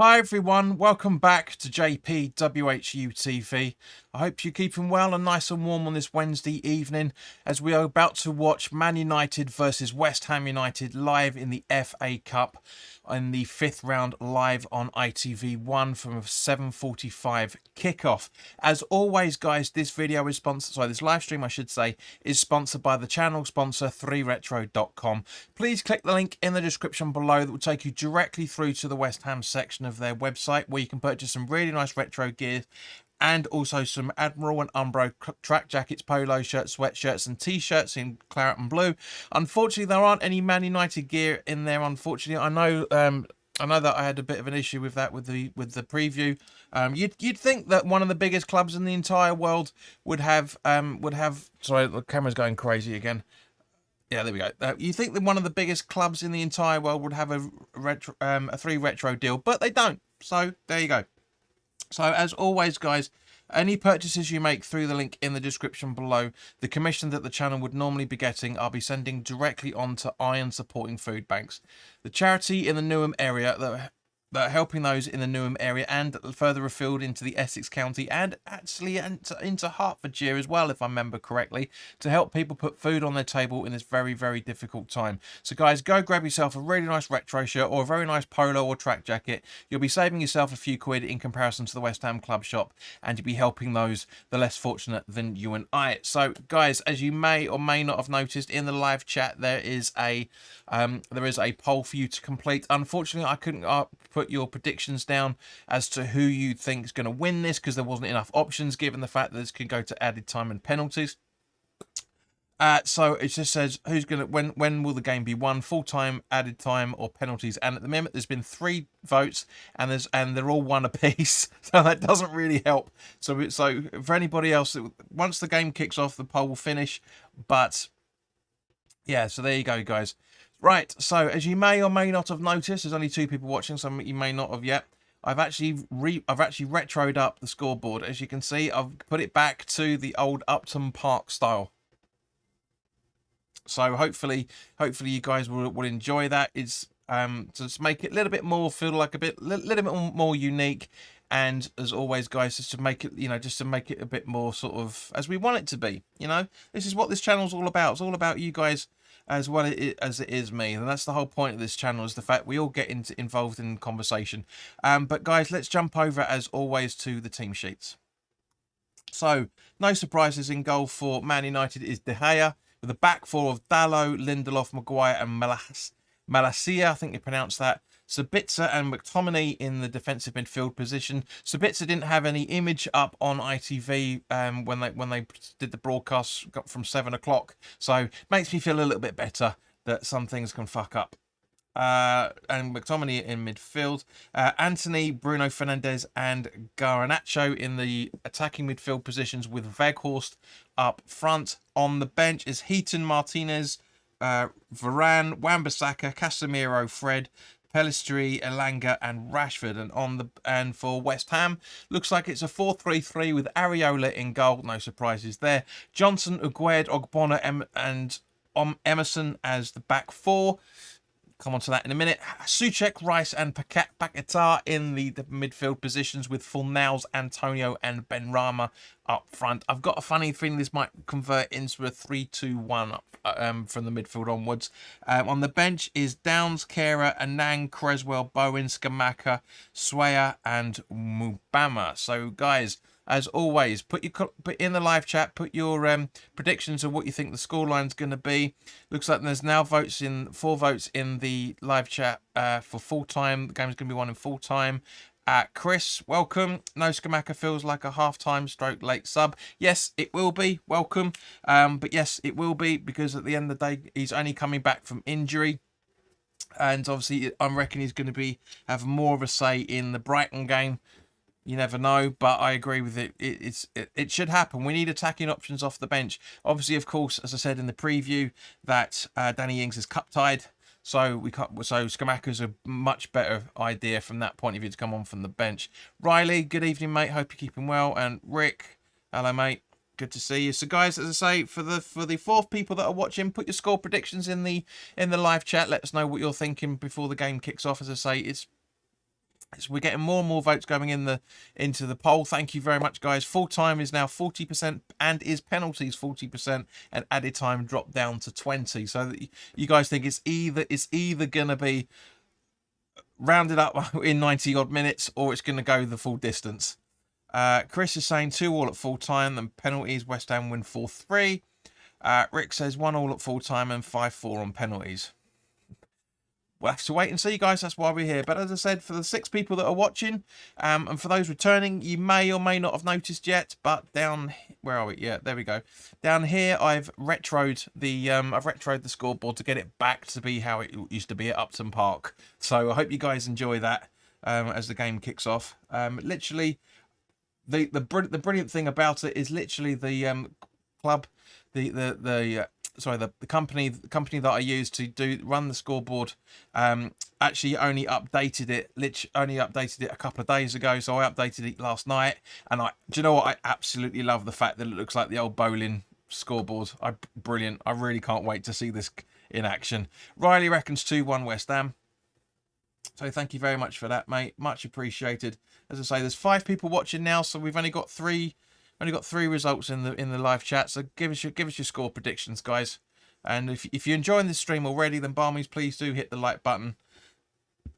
Hi everyone, welcome back to WHU TV. I hope you're keeping well and nice and warm on this Wednesday evening as we are about to watch Man United versus West Ham United live in the FA Cup in the fifth round live on ITV1 from a 7:45 kickoff. As always guys, this video is sponsored, this live stream I should say, is sponsored by the channel sponsor 3retro.com. Please click the link in the description below that will take you directly through to the West Ham section of their website where you can purchase some really nice retro gear and also some Admiral and Umbro track jackets, polo shirts, sweatshirts and t-shirts in claret and blue. Unfortunately, there aren't any Man United gear in there. Unfortunately, I know that I had a bit of an issue with that with the preview. You'd think that one of the biggest clubs in the entire world would have sorry, the camera's going crazy again. Yeah, there we go. You think that one of the biggest clubs in the entire world would have a 3 retro deal, but they don't. So there you go. So as always, guys, any purchases you make through the link in the description below, the commission that the channel would normally be getting, I'll be sending directly on to Iron Supporting Food Banks, the charity in the Newham area that are helping those in the Newham area and further afield into the Essex County and actually into Hertfordshire as well, if I remember correctly, to help people put food on their table in this very, very difficult time. So guys, go grab yourself a really nice retro shirt or a very nice polo or track jacket. You'll be saving yourself a few quid in comparison to the West Ham club shop, and you'll be helping those the less fortunate than you and I. So guys, as you may or may not have noticed in the live chat, there is a poll for you to complete. Unfortunately, I couldn't put your predictions down as to who you think is going to win this because there wasn't enough options given the fact that this could go to added time and penalties. So it just says who's going to when will the game be won, full time, added time or penalties, and at the moment there's been 3 votes and they're all 1 apiece, so that doesn't really help. So for anybody else, once the game kicks off the poll will finish, but yeah, so there you go guys. Right, so as you may or may not have noticed, there's only 2 people watching, so you may not have yet. I've actually retroed up the scoreboard. As you can see, I've put it back to the old Upton Park style. So hopefully you guys will enjoy that. It's to just make it a little bit more feel like little bit more unique. And as always, guys, just to make it, just to make it a bit more sort of as we want it to be. This is what this channel's all about. It's all about you guys as well as it is me, and that's the whole point of this channel, is the fact we all get involved in conversation. But guys, let's jump over as always to the team sheets. So no surprises in goal for Man United is De Gea, with a back 4 of Dalot, Lindelof, Maguire and Malacia, I think you pronounce that. Sabitzer and McTominay in the defensive midfield position. Sabitzer didn't have any image up on ITV when they did the broadcast from 7 o'clock, so makes me feel a little bit better that some things can fuck up. And McTominay in midfield, Anthony, Bruno Fernandes and Garnacho in the attacking midfield positions, with Weghorst up front. On the bench is Heaton, Martinez, Varane, Wan-Bissaka, Casemiro, Fred, Pellistri, Elanga and Rashford. And for West Ham, looks like it's a 4-3-3 with Areola in goal, no surprises there. Johnson, Aguerd, Ogbonna and Emerson as the back 4. Come on to that in a minute. Souček, Rice and Paquetá in the midfield positions, with Fornals, Antonio and Benrahma up front. I've got a funny feeling this might convert into a 3-2-1 from the midfield onwards. On the bench is Downs, Kehrer, Anang, Creswell, Bowen, Scamacca, Swaya and Mubama. So guys, as always, put in the live chat, put your predictions of what you think the scoreline's going to be. Looks like there's now 4 votes in the live chat for full time. The game's going to be won in full time. Chris, welcome. No Scamacca feels like a half-time stroke late sub. Yes, it will be. Welcome. But yes, it will be, because at the end of the day, he's only coming back from injury. And obviously, I reckon he's going to have more of a say in the Brighton game. You never know, but I agree with it. It should happen. We need attacking options off the bench. Obviously, of course, as I said in the preview, that Danny Ings is cup tied, so Scamacca's a much better idea from that point of view to come on from the bench. Riley, good evening, mate. Hope you're keeping well. And Rick, hello, mate. Good to see you. So, guys, as I say, for the 4th people that are watching, put your score predictions in the live chat. Let us know what you're thinking before the game kicks off. As I say, So we're getting more and more votes going into the poll. Thank you very much, guys. Full time is now 40% and is penalties 40%, and added time dropped down to 20. So that you guys think it's either gonna be rounded up in 90 odd minutes, or it's gonna go the full distance. Chris is saying 2-2 at full time and penalties. West Ham win 4-3. Rick says 1-1 at full time and 5-4 on penalties. We'll have to wait and see, guys. That's why we're here. But as I said, for the 6 people that are watching, and for those returning, you may or may not have noticed yet. But down, where are we? Yeah, there we go. Down here, I've retroed the scoreboard to get it back to be how it used to be at Upton Park. So I hope you guys enjoy that as the game kicks off. Literally, the brilliant thing about it is literally the club, the company that I use to run the scoreboard actually only updated it a couple of days ago. So I updated it last night, and do you know what? I absolutely love the fact that it looks like the old bowling scoreboard. Brilliant. I really can't wait to see this in action. Riley reckons 2-1 West Ham. So thank you very much for that, mate. Much appreciated. As I say, there's 5 people watching now, so we've only got 3 results in the live chat. So give us your score predictions, guys. And if you're enjoying this stream already, then by all means, please do hit the like button.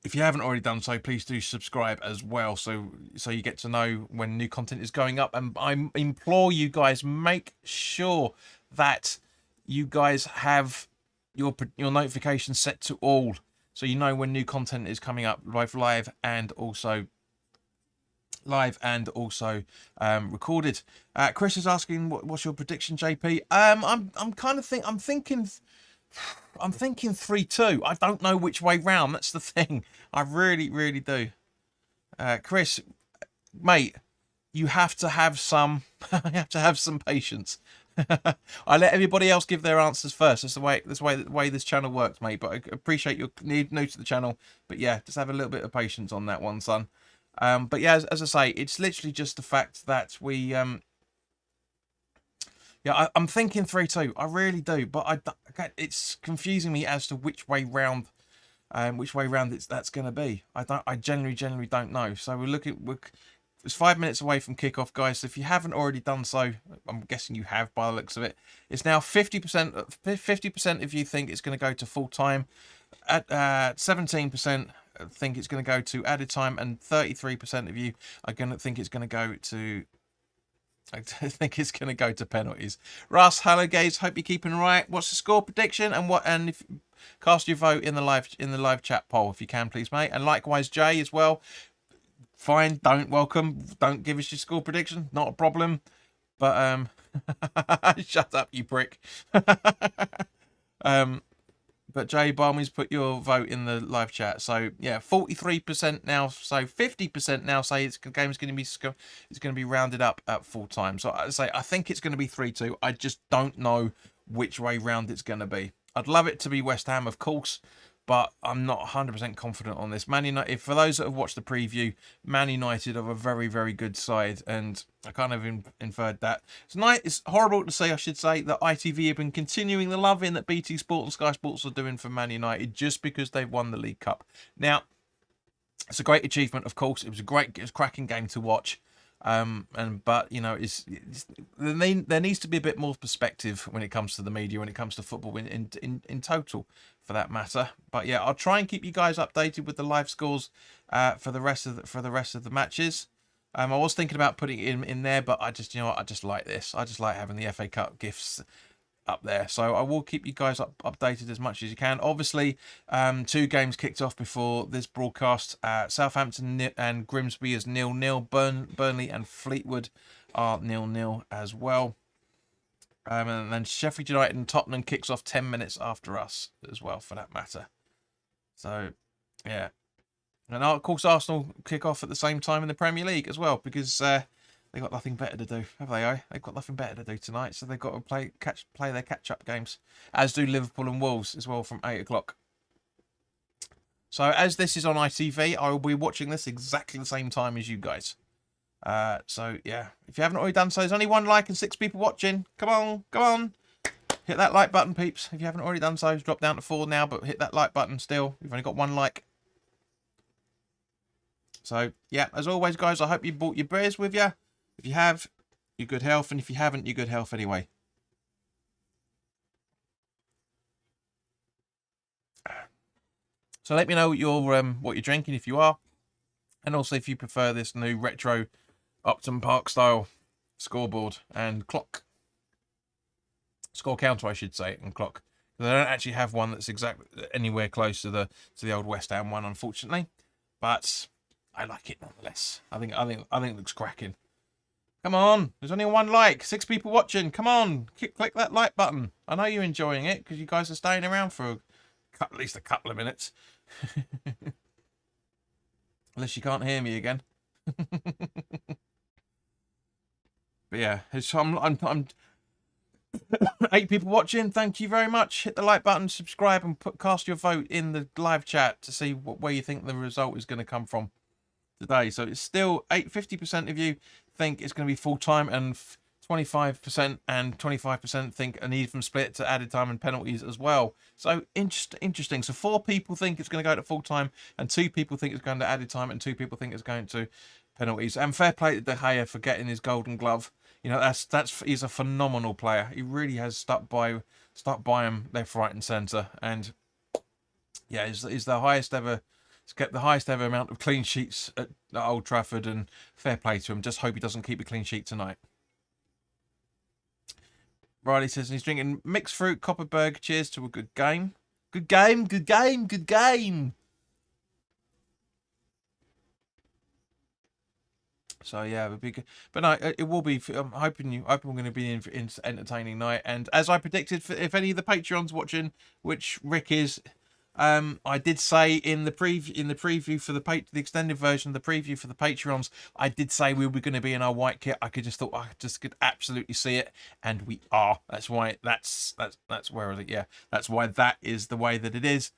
If you haven't already done so, please do subscribe as well, so you get to know when new content is going up. And I implore you guys, make sure that you guys have your notifications set to all, so you know when new content is coming up, both live and also recorded. Chris is asking, what's your prediction, JP? I'm thinking 3-2. I don't know which way round. That's the thing. I really do. Chris, mate, you have to have some. You have to have some patience. I let everybody else give their answers first. That's the way this channel works, mate. But I appreciate you're new to the channel. But yeah, just have a little bit of patience on that one, son. But yeah, as I say, it's literally just the fact that we I'm thinking 3-2. I really do, but it's confusing me as to which way round that's going to be. I genuinely don't know. So it's 5 minutes away from kickoff, guys. So if you haven't already done so, I'm guessing you have by the looks of it. It's now 50%. 50% of you think it's going to go to full time. At 17% think it's going to go to added time, and 33% of you are going to think it's going to go to. I think it's going to go to penalties. Russ, hello, guys. Hope you're keeping right. What's the score prediction? And if cast your vote in the live chat poll if you can, please, mate. And likewise, Jay as well. Fine, don't give us your score prediction, not a problem. But shut up, you prick. But Jay, by all means, put your vote in the live chat. So yeah, 43% now. So 50% now say the game's going to be rounded up at full time. So I think it's going to be 3-2. I just don't know which way round it's going to be. I'd love it to be West Ham, of course, but I'm not 100% confident on this. Man United, for those that have watched the preview, Man United are a very good side, and I kind of inferred that. It's horrible to say, I should say, that ITV have been continuing the love-in that BT Sport and Sky Sports are doing for Man United just because they've won the League Cup. Now, it's a great achievement, of course. It was a cracking game to watch. But you know, there needs to be a bit more perspective when it comes to the media, when it comes to football in total, for that matter. But yeah, I'll try and keep you guys updated with the live scores for the rest of the matches. I was thinking about putting it in there, but I just like this. I just like having the FA Cup gifts up there, so I will keep you guys updated as much as you can. Obviously, 2 games kicked off before this broadcast. Southampton and Grimsby is 0-0. Burnley and Fleetwood are 0-0 as well. And then Sheffield United and Tottenham kicks off 10 minutes after us as well, for that matter. So yeah, and of course Arsenal kick off at the same time in the Premier League as well, because they've got nothing better to do, have they? They've got nothing better to do tonight, so they've got to play their catch-up games, as do Liverpool and Wolves as well from 8 o'clock. So as this is on ITV, I will be watching this exactly the same time as you guys. So yeah, if you haven't already done so, there's only 1 like and 6 people watching. Come on. Hit that like button, peeps. If you haven't already done so, it's dropped down to 4 now, but hit that like button still. You've only got 1 like. So, yeah, as always, guys, I hope you brought your beers with you. If you have, you're good health. And if you haven't, you're good health anyway. So let me know what you're drinking if you are. And also if you prefer this new retro Upton Park style scoreboard and clock. Score counter, I should say, and clock. They don't actually have one that's exactly anywhere close to the old West Ham one, unfortunately. But I like it nonetheless. I think it looks cracking. Come on, there's only one like. 6 people watching. Come on, click that like button. I know you're enjoying it because you guys are staying around for at least a couple of minutes. Unless you can't hear me again. But yeah, I'm 8 people watching. Thank you very much. Hit the like button, subscribe, and cast your vote in the live chat to see where you think the result is going to come from today. So it's still 50% of you think it's going to be full time, and 25% and 25% think an even split to added time and penalties as well. So interesting. So 4 people think it's going to go to full time, and 2 people think it's going to added time, and 2 people think it's going to penalties. And fair play to De Gea for getting his golden glove. You know, he's a phenomenal player. He really has stuck by him left, right, and centre. And yeah, he's the highest ever. He's kept the highest ever amount of clean sheets at Old Trafford, and fair play to him. Just hope he doesn't keep a clean sheet tonight. Riley says he's drinking mixed fruit Copperberg. Cheers to a good game. Good game, good game, good game. So yeah, but no, it will be. I'm hoping we're going to be in entertaining night. And as I predicted, if any of the Patreons watching, which Rick is, I did say in the preview for the extended version of the preview for the Patreons, I did say we were going to be in our white kit. I could absolutely see it, and we are. That's why that's where is it? Yeah, that's why that is the way that it is.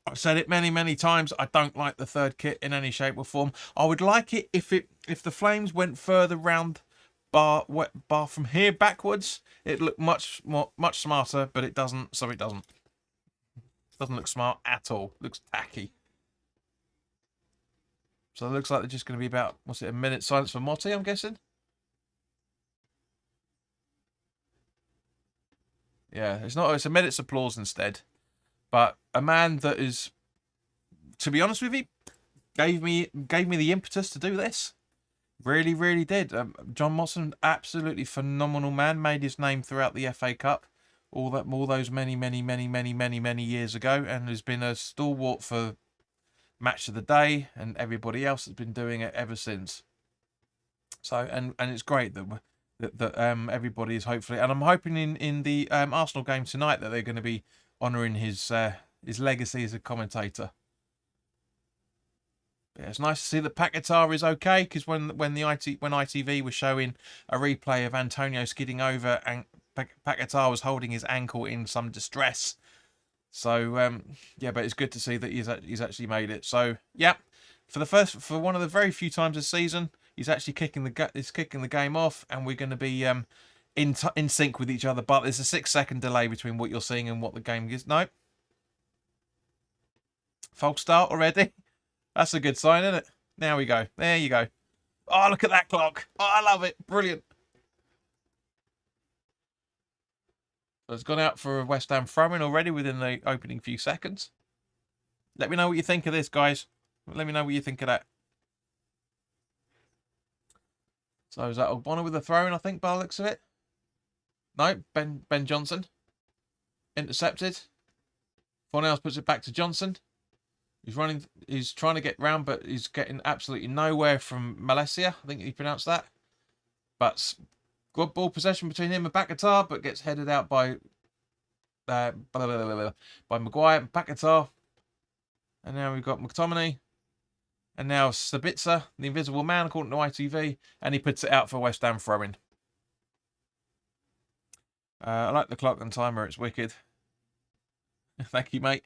I've said it many times. I don't like the third kit in any shape or form. I would like it if the flames went further round bar from here backwards. It looked much smarter, but it doesn't. So it doesn't. It doesn't look smart at all. It looks tacky. So it looks like they're just going to be about, a minute silence for Motti, I'm guessing. Yeah, it's a minute's applause instead. But a man that is, to be honest with you, gave me the impetus to do this. Really did. John Motson, absolutely phenomenal man. Made his name throughout the FA Cup, all those many years ago, and has been a stalwart for Match of the Day and everybody else has been doing it ever since. So and it's great that everybody is hopefully, and I'm hoping in the Arsenal game tonight that they're going to be honouring his legacy as a commentator. Yeah, it's nice to see that Paquetá is okay, because when ITV was showing a replay of Antonio skidding over, and Paquetá was holding his ankle in some distress. So yeah, but it's good to see that he's actually made it. So yeah, for one of the very few times this season, he's actually kicking the game off, and we're going to be in sync with each other. But there's a 6-second delay between what you're seeing and what the game is. No. False start already. That's a good sign, isn't it? There we go. There you go. Oh, look at that clock. Oh, I love it. Brilliant. So it's gone out for a West Ham throw-in already within the opening few seconds. Let me know what you think of this, guys. Let me know what you think of that. So is that Ogbonna with a throw-in, I think, by the looks of it? No, Ben Johnson. Intercepted. Fornells puts it back to Johnson. He's trying to get round, but he's getting absolutely nowhere from Malaysia. I think he pronounced that. But good ball possession between him and Paquetá, but gets headed out by Maguire and Paquetá. And now we've got McTominay. And now Sabitzer, the invisible man, according to ITV. And he puts it out for West Ham throw-in. I like the clock and timer. It's wicked. Thank you, mate.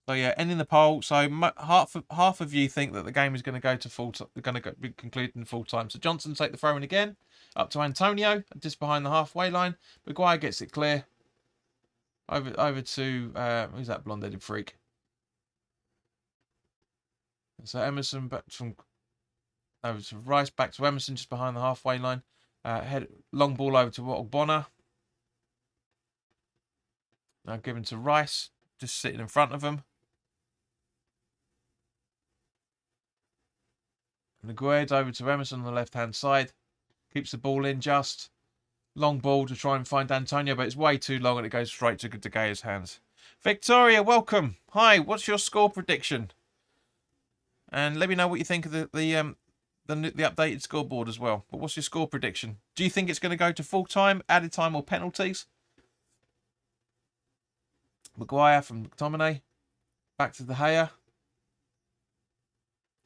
So yeah, ending the poll. So half of you think that the game is going to go to be concluded in full time. So Johnson take the throw-in again, up to Antonio, just behind the halfway line. Maguire gets it clear. Over to who's that blonde-headed freak? So Emerson back from over to Rice, back to Emerson just behind the halfway line. Head long ball over to Ogbonna. Now given to Rice, just sitting in front of him. And the Guedes over to Emerson on the left-hand side. Keeps the ball in just. Long ball to try and find Antonio, but it's way too long and it goes straight to De Gea's hands. Victoria, welcome. Hi, what's your score prediction? And let me know what you think of the updated scoreboard as well. But what's your score prediction? Do you think it's going to go to full time, added time, or penalties? Maguire from McTominay. Back to De Gea.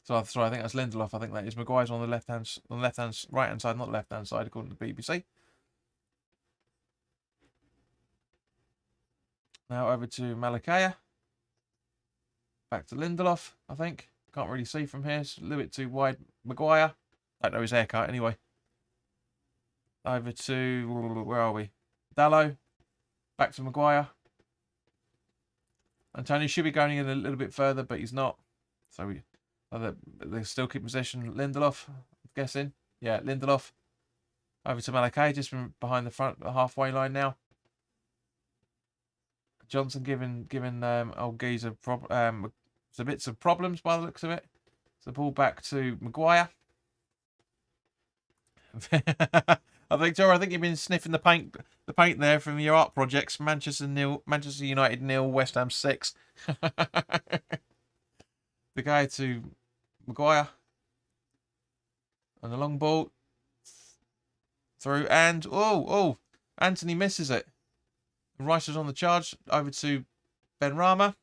So sorry, I think that's Lindelof. I think that is Maguire's on the right hand side, not left hand side, according to the BBC. Now over to Malakaya. Back to Lindelof, I think. Can't really see from here. It's a little bit too wide. Maguire. Don't know his haircut anyway. Over to, where are we? Dalot. Back to Maguire. Antonio should be going in a little bit further, but he's not. So they still keep possession. Lindelof, I'm guessing. Yeah, Lindelof. Over to Malakai, just from behind the halfway line now. Johnson giving old Geezer some bits of problems by the looks of it. So ball back to Maguire. I think you've been sniffing the paint there from your art projects. Manchester United 0, West Ham 6. The guy to Maguire. And the long ball through, and Anthony misses it. Rice is on the charge. Over to Benrahma.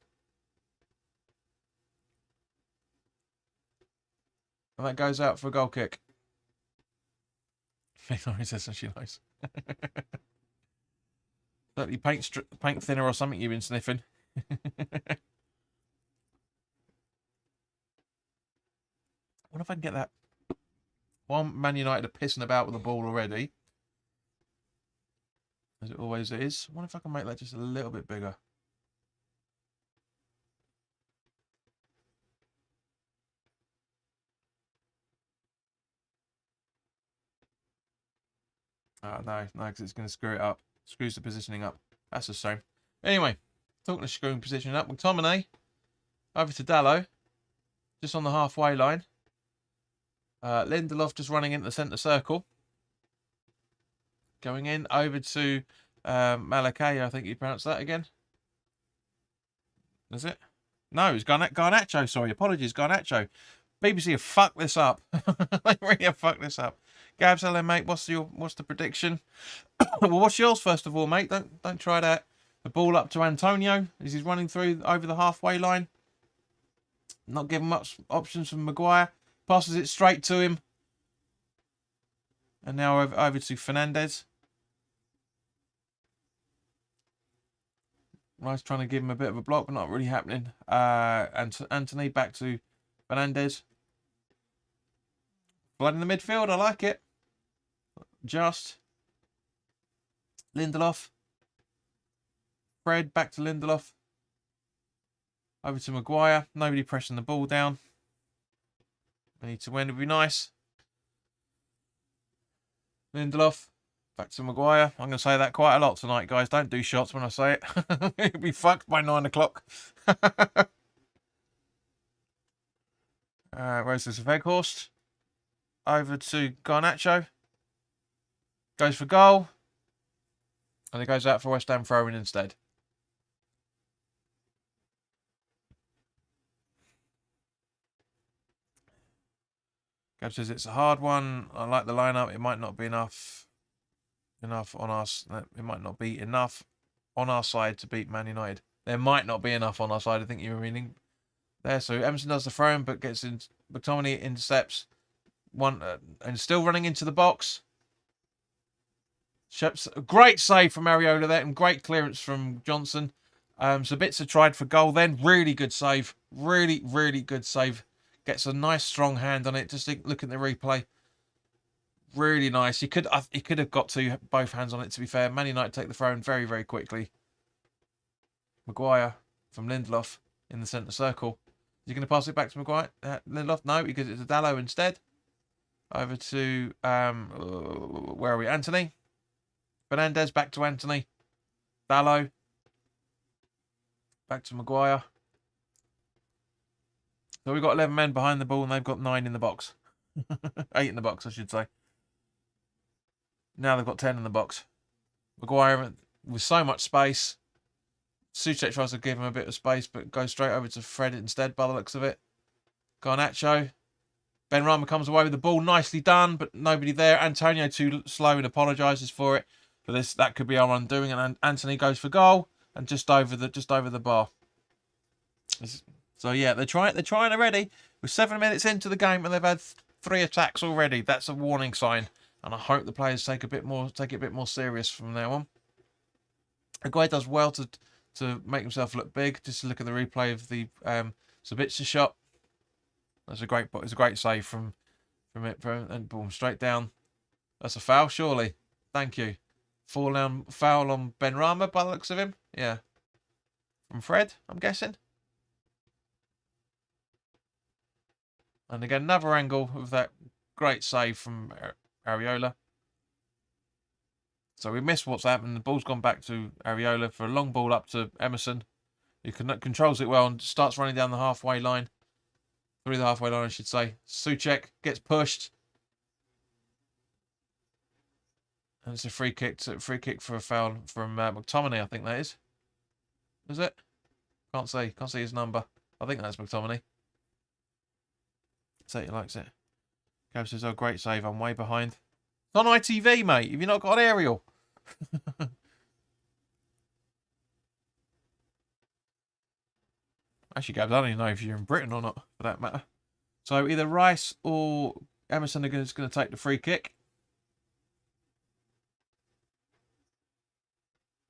And that goes out for a goal kick. That's actually nice. Certainly paint thinner or something you've been sniffing. I wonder if I can get that. While Man United are pissing about with the ball already, as it always is, I wonder if I can make that just a little bit bigger. No, because it's going to screw it up. Screws the positioning up. That's a shame. Anyway, talking of screwing positioning up, McTominay over to Dalot, just on the halfway line. Lindelof just running into the centre circle. Going in over to Malakaya, I think you pronounced that again. Is it? No, it's Garnacho. Sorry, apologies, Garnacho. BBC have fucked this up. They really have fucked this up. Gabs, hello, mate. What's the prediction? Well, what's yours first of all, mate? Don't try that. The ball up to Antonio as he's running through over the halfway line. Not giving much options from Maguire. Passes it straight to him. And now over to Fernandez. Rice trying to give him a bit of a block, but not really happening. And Anthony back to Fernandez. Blood in the midfield, I like it. Just. Lindelof. Fred back to Lindelof. Over to Maguire. Nobody pressing the ball down. We need to win. It would be nice. Lindelof. Back to Maguire. I'm going to say that quite a lot tonight, guys. Don't do shots when I say it. It'll be fucked by 9 o'clock. Where's this? Veghorst. Over to Garnacho. Goes for goal. And it goes out for West Ham throwing instead. Gab says it's a hard one. I like the lineup. It might not be enough on us. It might not be enough on our side to beat Man United. There might not be enough on our side. I think you were meaning there. So Emerson does the throw-in, but gets in. McTominay intercepts one and still running into the box. Great save from Areola there, and great clearance from Johnson. So Bitzer tried for goal then. Really good save. Really, really good save. Gets a nice strong hand on it. Just look at the replay. Really nice. He could have got both hands on it, to be fair. Man United take the throw in very, very quickly. Maguire from Lindelof in the centre circle. he going to pass it back to Maguire? Lindelof? No, because it's a Dallo instead. Over to, where are we? Anthony. Fernandez back to Anthony. Dallo. Back to Maguire. So we've got 11 men behind the ball and they've got 9 in the box. 8 in the box, I should say. Now they've got 10 in the box. Maguire with so much space. Souček tries to give him a bit of space, but goes straight over to Fred instead by the looks of it. Garnacho. Benrahma comes away with the ball. Nicely done, but nobody there. Antonio too slow and apologises for it. But that could be our undoing. And Anthony goes for goal and just over the bar. So yeah, they're trying already. We're 7 minutes into the game and they've had 3 attacks already. That's a warning sign. And I hope the players take it a bit more serious from now on. Aguay does well to make himself look big. Just look at the replay of the Sabitzer shot. It's a great save from it, and boom, straight down. That's a foul, surely. Thank you. Foul on Benrahma by the looks of him. Yeah. From Fred, I'm guessing. And again, another angle of that great save from Areola. So we missed what's happened. The ball's gone back to Areola for a long ball up to Emerson, who controls it well and starts running down the halfway line. Through the halfway line, I should say. Souček gets pushed. And it's a free kick for a foul from McTominay, I think that is. Is it? Can't see his number. I think that's McTominay. Say he likes it. Gav says, oh, great save. I'm way behind. It's on ITV, mate. Have you not got an aerial? Actually, Gabs, I don't even know if you're in Britain or not, for that matter. So either Rice or Emerson are just going to take the free kick.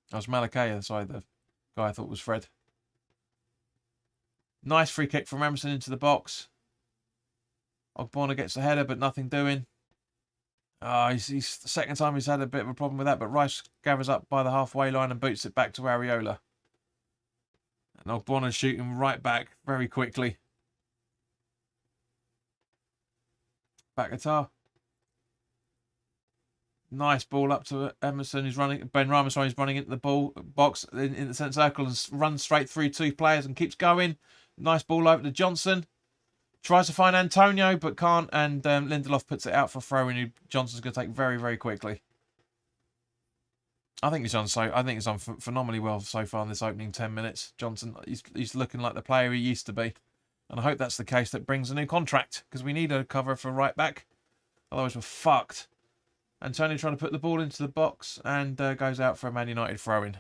That was Malakaya, sorry, the guy I thought was Fred. Nice free kick from Emerson into the box. Ogbonna gets the header, but nothing doing. He's the second time he's had a bit of a problem with that, but Rice gathers up by the halfway line and boots it back to Areola. And Ogbonna's shooting right back very quickly. Paquetá. Nice ball up to Emerson, who's running. Benrahma, sorry, is running into the ball box in the centre circle and runs straight through 2 players and keeps going. Nice ball over to Johnson. Tries to find Antonio, but can't. And Lindelof puts it out for throw-in, who Johnson's going to take very, very quickly. I think he's done phenomenally well so far in this opening 10 minutes. Johnson, he's looking like the player he used to be. And I hope that's the case that brings a new contract, because we need a cover for right back. Otherwise we're fucked. Antonio trying to put the ball into the box and goes out for a Man United throw-in.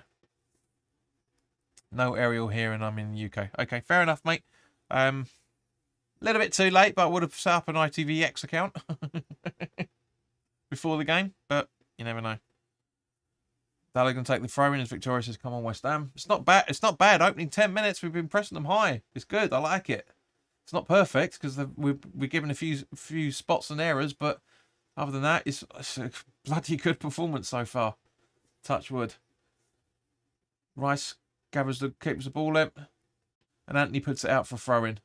No aerial here and I'm in the UK. Okay, fair enough, mate. A little bit too late, but I would have set up an ITVX account before the game, but you never know. Dallo going to take the throw-in as Victoria says, come on, West Ham. It's not bad. It's not bad. Opening 10 minutes, we've been pressing them high. It's good. I like it. It's not perfect because we're given a few spots and errors, but other than that, it's a bloody good performance so far. Touch wood. Rice keeps the ball in, and Anthony puts it out for throw-in,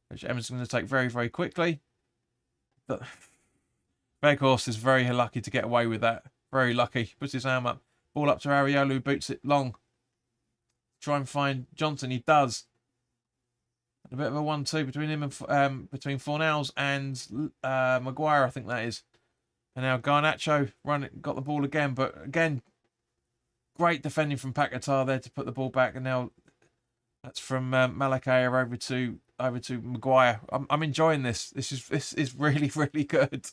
which Emerson's going to take very, very quickly. But Weghorst is very lucky to get away with that. Very lucky. Puts his arm up. Ball up to Areola, who boots it long. Try and find Johnson. He does. A bit of a 1-2 between him and between Fornals and Maguire, I think that is. And now Garnacho got the ball again, but again, great defending from Paquetá there to put the ball back, and now that's from Malakaya over to Maguire. I'm enjoying this. This is really, really good.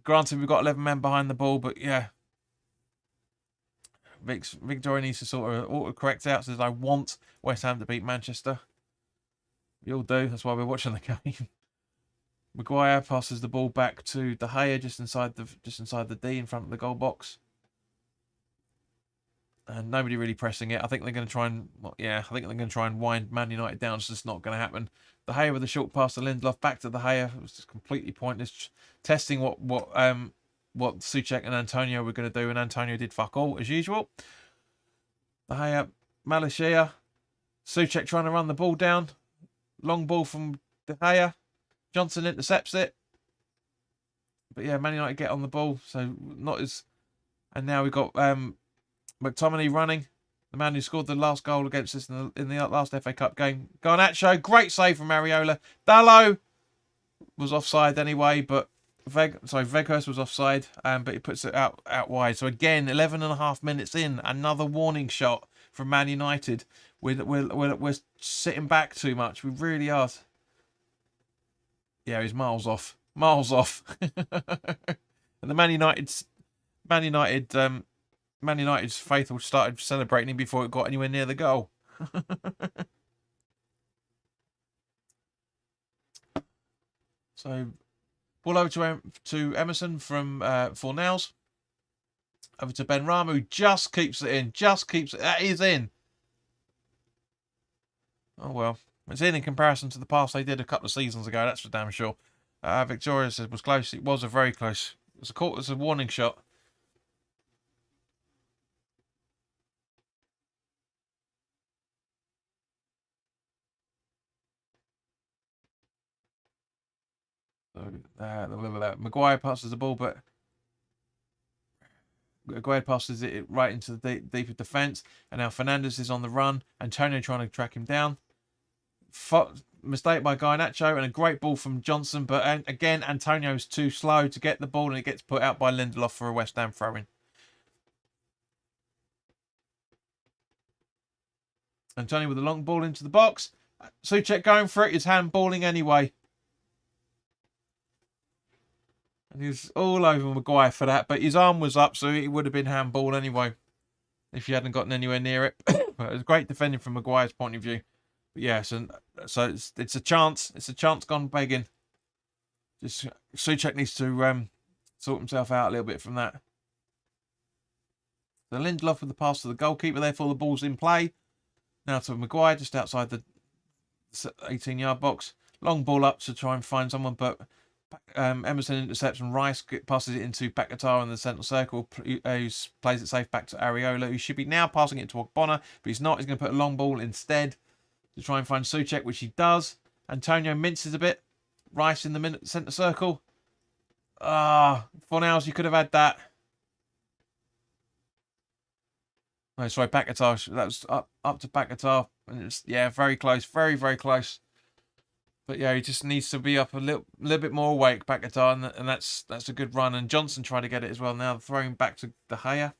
Granted, we've got 11 men behind the ball, but yeah. Victoria needs to sort of auto-correct out, says I want West Ham to beat Manchester. We all do, that's why we're watching the game. Maguire passes the ball back to De Gea just inside the D in front of the goal box. And nobody really pressing it. I think they're going to try and wind Man United down. It's just not going to happen. De Gea with a short pass to Lindelof, back to De Gea. It was just completely pointless. Testing what Souček and Antonio were going to do, and Antonio did fuck all as usual. De Gea, Malaysia, Souček trying to run the ball down. Long ball from De Gea. Johnson intercepts it. But yeah, Man United get on the ball. So not as... And now we've got McTominay running. The man who scored the last goal against us in the last FA Cup game. Garnacho, great save from Areola. Dalot was offside anyway, but Weghorst was offside, but he puts it out wide. So again, 11.5 minutes in, another warning shot from Man United. We're sitting back too much. We really are. Yeah, he's miles off. Miles off. And the Man United's faithful started celebrating before it got anywhere near the goal. So, ball over to Emerson from Fornals. Over to Benrahma, who just keeps it in. Just keeps it. That is in. Oh, well. It's in comparison to the pass they did a couple of seasons ago. That's for damn sure. Victoria said it was close. It was a very close. It was a warning shot. Maguire passes the ball, but Maguire passes it right into the deeper defence. And now Fernandes is on the run. Antonio trying to track him down. Mistake by Garnacho and a great ball from Johnson. But again, Antonio is too slow to get the ball and it gets put out by Lindelof for a West Ham throw-in. Antonio with a long ball into the box. Souček going for it. He's handballing anyway. And he was all over Maguire for that. But his arm was up, so it would have been handball anyway. If he hadn't gotten anywhere near it. But it was great defending from Maguire's point of view. But yeah, so it's a chance. It's a chance gone begging. Just Souček needs to sort himself out a little bit from that. So Lindelof with the pass to the goalkeeper. Therefore, the ball's in play. Now to Maguire, just outside the 18-yard box. Long ball up to try and find someone, but Emerson intercepts and Rice passes it into Paquetá in the central circle, who plays it safe back to Areola, who should be now passing it to Ogbonna, but he's not. He's going to put a long ball instead to try and find Souček, which he does. Antonio minces a bit. Rice in the centre circle. Fornals, you could have had that. No, sorry, Paquetá. That was up to Paquetá. And it's, yeah, very close. Very, very close. But yeah, he just needs to be up a little bit more awake, Paquetá, and that's a good run. And Johnson tried to get it as well. Now throwing back to De Gea.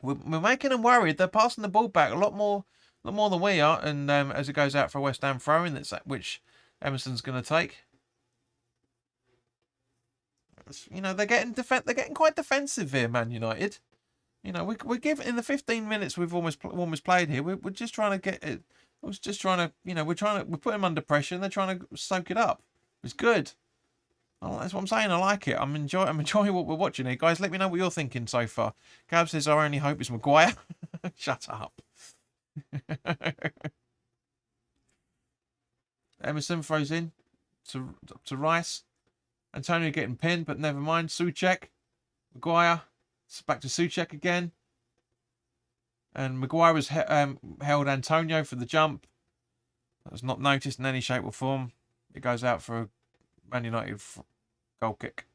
We're making them worried. They're passing the ball back a lot more than we are. And as it goes out for a West Ham throw-in, which Emerson's going to take. You know, they're getting quite defensive here, Man United. You know, we give in the 15 minutes we've almost played here. We're just trying to get it. I was just trying to, you know, we put them under pressure and they're trying to soak it up. It's good. That's what I'm saying. I like it. I'm enjoying what we're watching here, guys. Let me know what you're thinking so far. Gab says our only hope is Maguire. Shut up. Emerson throws in to Rice. Antonio getting pinned, but never mind. Souček, Maguire. It's back to Souček again. And Maguire has held Antonio for the jump. That was not noticed in any shape or form. It goes out for a Man United goal kick.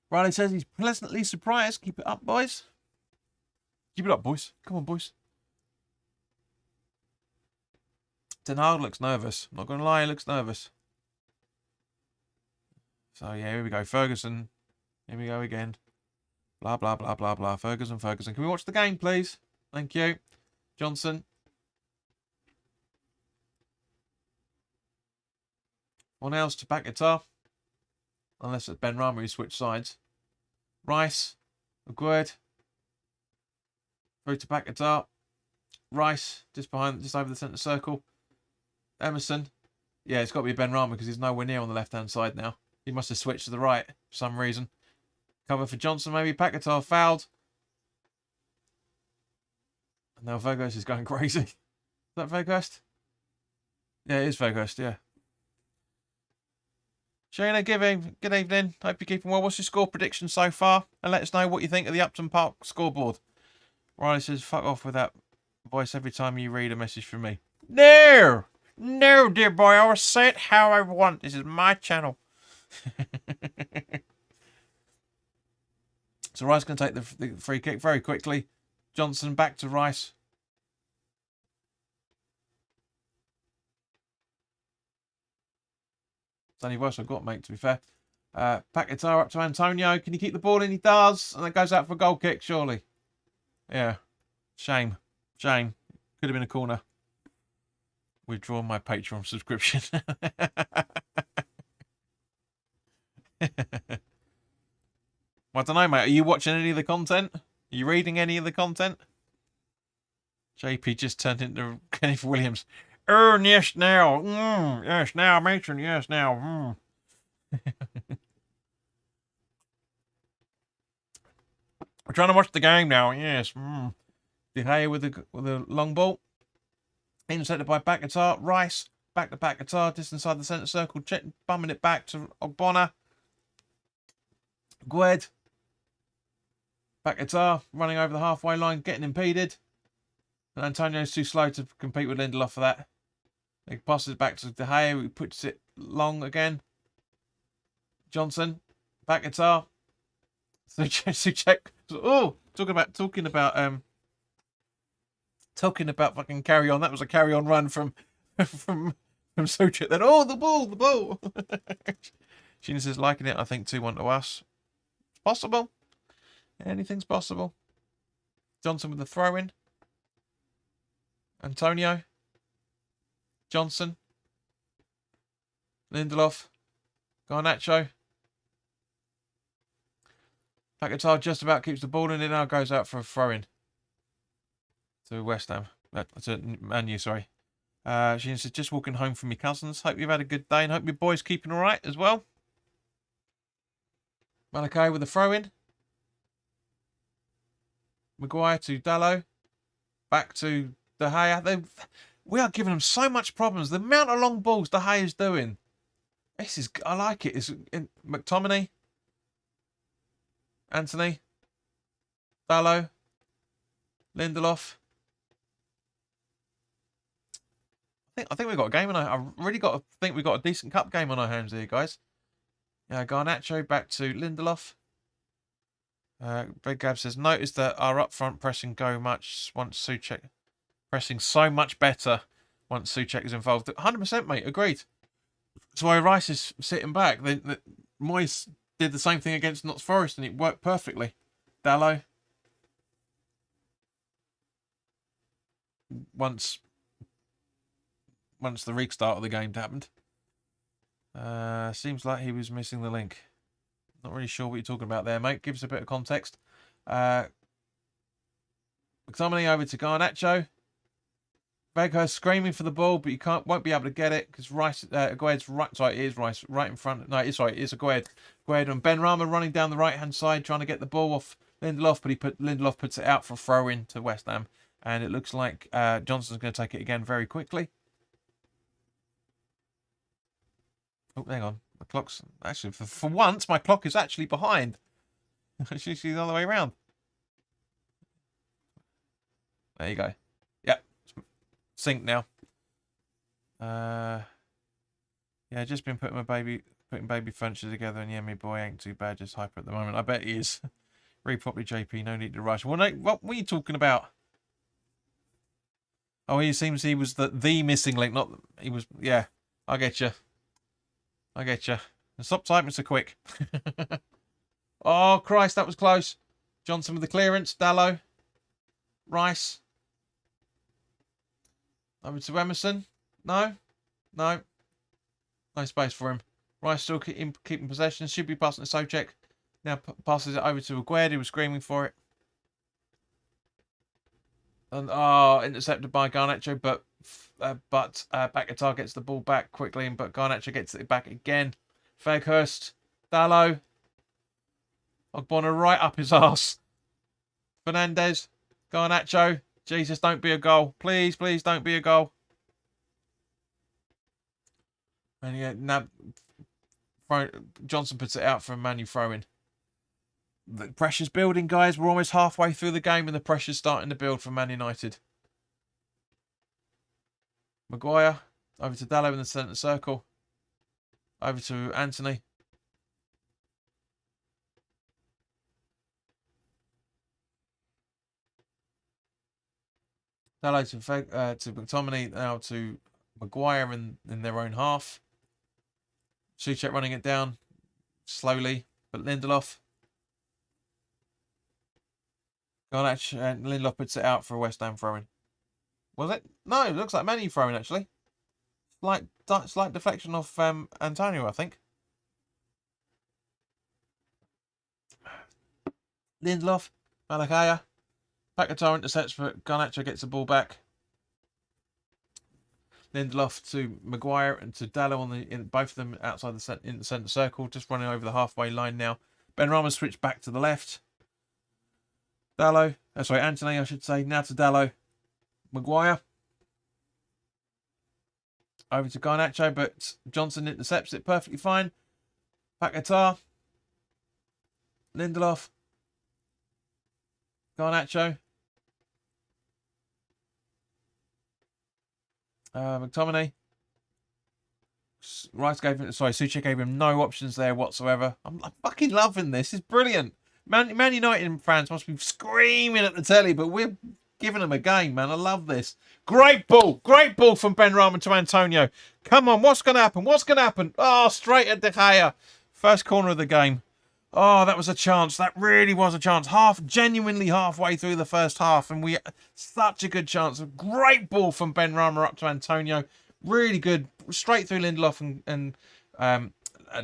Riley says he's pleasantly surprised. Keep it up, boys. Keep it up, boys. Come on, boys. Ten Hag looks nervous. I'm not going to lie, he looks nervous. So, yeah, here we go. Ferguson. Here we go again. Blah, blah, blah, blah, blah. Ferguson. Can we watch the game, please? Thank you. Johnson. One else to Paquetá. Unless it's Benrahma who switched sides. Rice. Aguerd. Through to Paquetá. Rice. Just over the centre circle. Emerson. Yeah, it's got to be Benrahma because he's nowhere near on the left-hand side now. He must have switched to the right for some reason. Cover for Johnson, maybe. Paquetá fouled. And now Weghorst is going crazy. Is that Weghorst? Yeah, it is Weghorst, yeah. Shayna, good evening. Hope you're keeping well. What's your score prediction so far? And let us know what you think of the Upton Park scoreboard. Riley says, fuck off with that voice every time you read a message from me. No! No, dear boy, I will say it how I want. This is my channel. So Rice can take the free kick very quickly. Johnson back to Rice. It's only worse I've got, mate, to be fair. Paquetá up to Antonio. Can he keep the ball in? He does. And that goes out for a goal kick, surely. Yeah. Shame. Shame. Could have been a corner. Withdraw my Patreon subscription. I don't know, mate. Are you watching any of the content? Are you reading any of the content? JP just turned into Kenneth Williams. Yes, now. Yes, now, matron. Yes, now. We're trying to watch the game now. Yes. De Gea with a long ball. Intercepted by Paquetá. Rice. Back to Paquetá. Just inside the centre circle. Bumming it back to Ogbonna. Gued. Paquetá running over the halfway line. Getting impeded. And Antonio's too slow to compete with Lindelof for that. He passes it back to De Gea, who puts it long again. Johnson, Paquetá, Souček. Oh, talking about fucking carry on. That was a carry on run from Souček. Then the ball. Sheena says liking it. I think 2-1 to us. It's possible. Anything's possible. Johnson with the throw in. Antonio. Johnson. Lindelof. Garnacho. Paquetá just about keeps the ball and it now goes out for a throw-in. To West Ham. To Man U, sorry. She says, just walking home from your cousins. Hope you've had a good day and hope your boy's keeping alright as well. Malachi with a throw-in. Maguire to Dalot. Back to De Gea. We are giving them so much problems. The amount of long balls De Gea is doing. I like it. It's McTominay. Anthony. Dalot. Lindelof. I think we've got a game on our... I really think we've got a decent cup game on our hands here, guys. Garnacho back to Lindelof. Big Gab says, notice that our up front pressing once Souček. Pressing so much better once Souček is involved. 100%, mate. Agreed. That's why Rice is sitting back. Moyes did the same thing against Notts Forest and it worked perfectly. Dalot. Once the restart of the game happened. Seems like he was missing the link. Not really sure what you're talking about there, mate. Give us a bit of context. McTominay over to Garnacho. Weghorst screaming for the ball, but won't be able to get it because Agued's right. Sorry, it is Rice right in front. No, it's Agued. Agued and Benrahma running down the right hand side, trying to get the ball off Lindelof, but Lindelof puts it out for a throw in to West Ham, and it looks like Johnson's going to take it again very quickly. Oh, hang on. My clock's actually for once my clock is actually behind. She's the other way around. There you go. Yep. Sync now. Yeah, just been putting baby furniture together, and yeah, my boy ain't too bad, just hyper at the moment. I bet he is. Read properly, JP. No need to rush. Well, no, what were you talking about? Oh, he seems he was the missing link, not he was. Yeah, I get you. I get you. And stop typing so quick. Oh, Christ, that was close. Johnson with the clearance. Dalot. Rice. Over to Emerson. No. No. No space for him. Rice still keeping possession. Should be passing to Souček. Now passes it over to Agued, who was screaming for it. And intercepted by Garnacho, but Paquetá gets the ball back quickly, but Garnacho gets it back again. Weghorst, Dalot, Ogbonna right up his arse. Fernandez, Garnacho, Jesus, don't be a goal. Please, please don't be a goal. And yeah, now Johnson puts it out for a Man U throw-in. The pressure's building, guys. We're almost halfway through the game and the pressure's starting to build for Man United. Maguire. Over to Dallo in the centre circle. Over to Anthony. Dallo to McTominay, now to Maguire in their own half. Souček running it down slowly, but Lindelof. Garnacho and Lindelof puts it out for a West Ham throw-in. Was it? No, it looks like Man U throw-in actually. Slight deflection off Antonio, I think. Lindelof, Malakaya. Paquetá intercepts, but Garnacho gets the ball back. Lindelof to Maguire and to Dallo in both of them outside in the centre circle, just running over the halfway line now. Benrahma switched back to the left. Dallo, Anthony, I should say. Now to Dallo. Maguire. Over to Garnacho, but Johnson intercepts it perfectly fine. Paquetá. Lindelof. Garnacho. McTominay. Souček gave him no options there whatsoever. I'm fucking loving this. It's brilliant. Man United fans must be screaming at the telly, but we're giving them a game, man. I love this. Great ball from Benrahma to Antonio. Come on, what's going to happen? What's going to happen? Oh, straight at De Gea. First corner of the game. Oh, that was a chance. That really was a chance. Genuinely halfway through the first half, and such a good chance. A great ball from Benrahma up to Antonio. Really good, straight through Lindelof and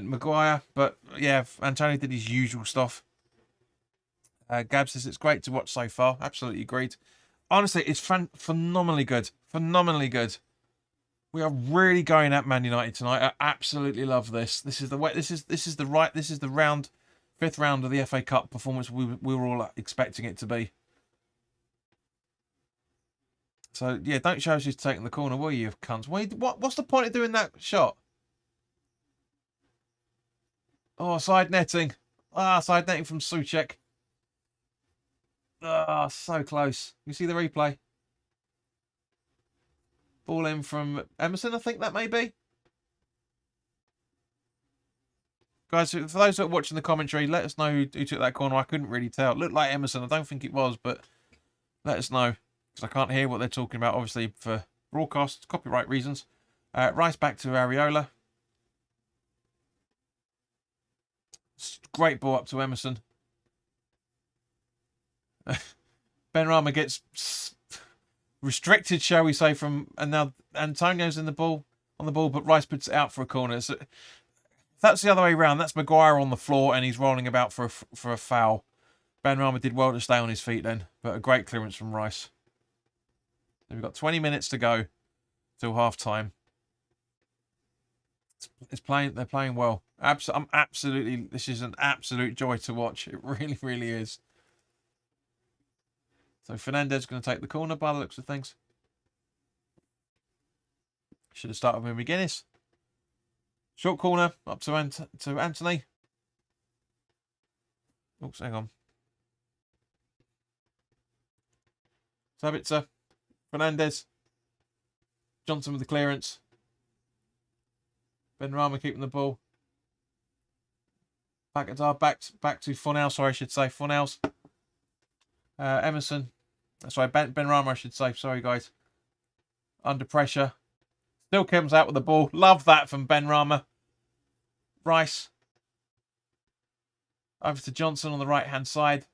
Maguire. But yeah, Antonio did his usual stuff. Gab says it's great to watch so far. Absolutely agreed. Honestly, it's phenomenally good. Phenomenally good. We are really going at Man United tonight. I absolutely love this. This is the way. This is the round. 5th round of the FA Cup performance we were all expecting it to be. So, yeah, don't show us who's taking the corner, will you, cunts? What's the point of doing that shot? Oh, side netting. Side netting from Souček. So close. You see the replay? Ball in from Emerson, I think that may be. Guys, for those that are watching the commentary, let us know who took that corner. I couldn't really tell. It looked like Emerson. I don't think it was, but let us know. Because I can't hear what they're talking about, obviously, for broadcast, copyright reasons. Rice back to Areola. Great ball up to Emerson. Benrahma gets restricted, shall we say, and now Antonio's on the ball, but Rice puts it out for a corner. So, that's the other way around. That's Maguire on the floor, and he's rolling about for a foul. Benrahma did well to stay on his feet then, but a great clearance from Rice. So we've got 20 minutes to go till half time. They're playing well. This is an absolute joy to watch. It really, really is. So Fernandez is going to take the corner by the looks of things. Should have started with McGuinness. Short corner up to Anthony. Oops, hang on. Sabitzer. Fernandez. Johnson with the clearance. Benrahma keeping the ball. Back to Fornals, sorry, I should say. Fornals. Emerson. Sorry, Benrahma, I should say. Sorry, guys. Under pressure. Still comes out with the ball. Love that from Benrahma. Rice. Over to Johnson on the right-hand side.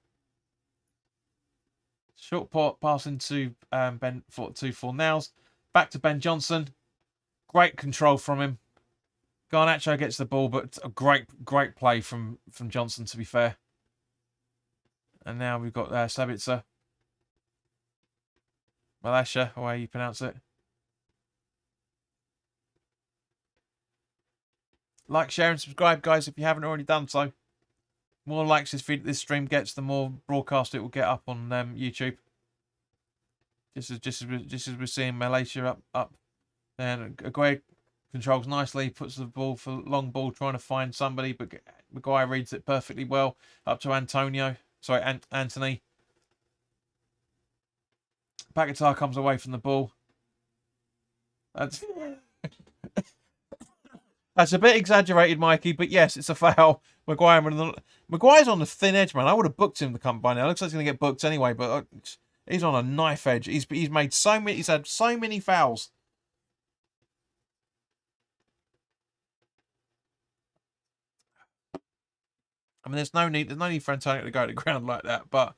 Short pass into Fornals. Back to Ben Johnson. Great control from him. Garnacho gets the ball, but a great play from Johnson, to be fair. And now we've got Sabitzer. Malasha, however you pronounce it. Like, share, and subscribe, guys, if you haven't already done so. More likes this stream gets, the more broadcast it will get up on YouTube. Just as we're seeing Malaysia up. And Aguirre controls nicely, puts the ball for long ball, trying to find somebody, but Maguire reads it perfectly well. Up to Antonio. Sorry, Anthony. Paquetá comes away from the ball. That's that's a bit exaggerated, Mikey, but yes, it's a foul. Maguire's on the thin edge, man. I would have booked him to come by now. Looks like he's going to get booked anyway, but he's on a knife edge. He's made so many. He's had so many fouls. I mean, there's no need for Antonio to go to the ground like that, but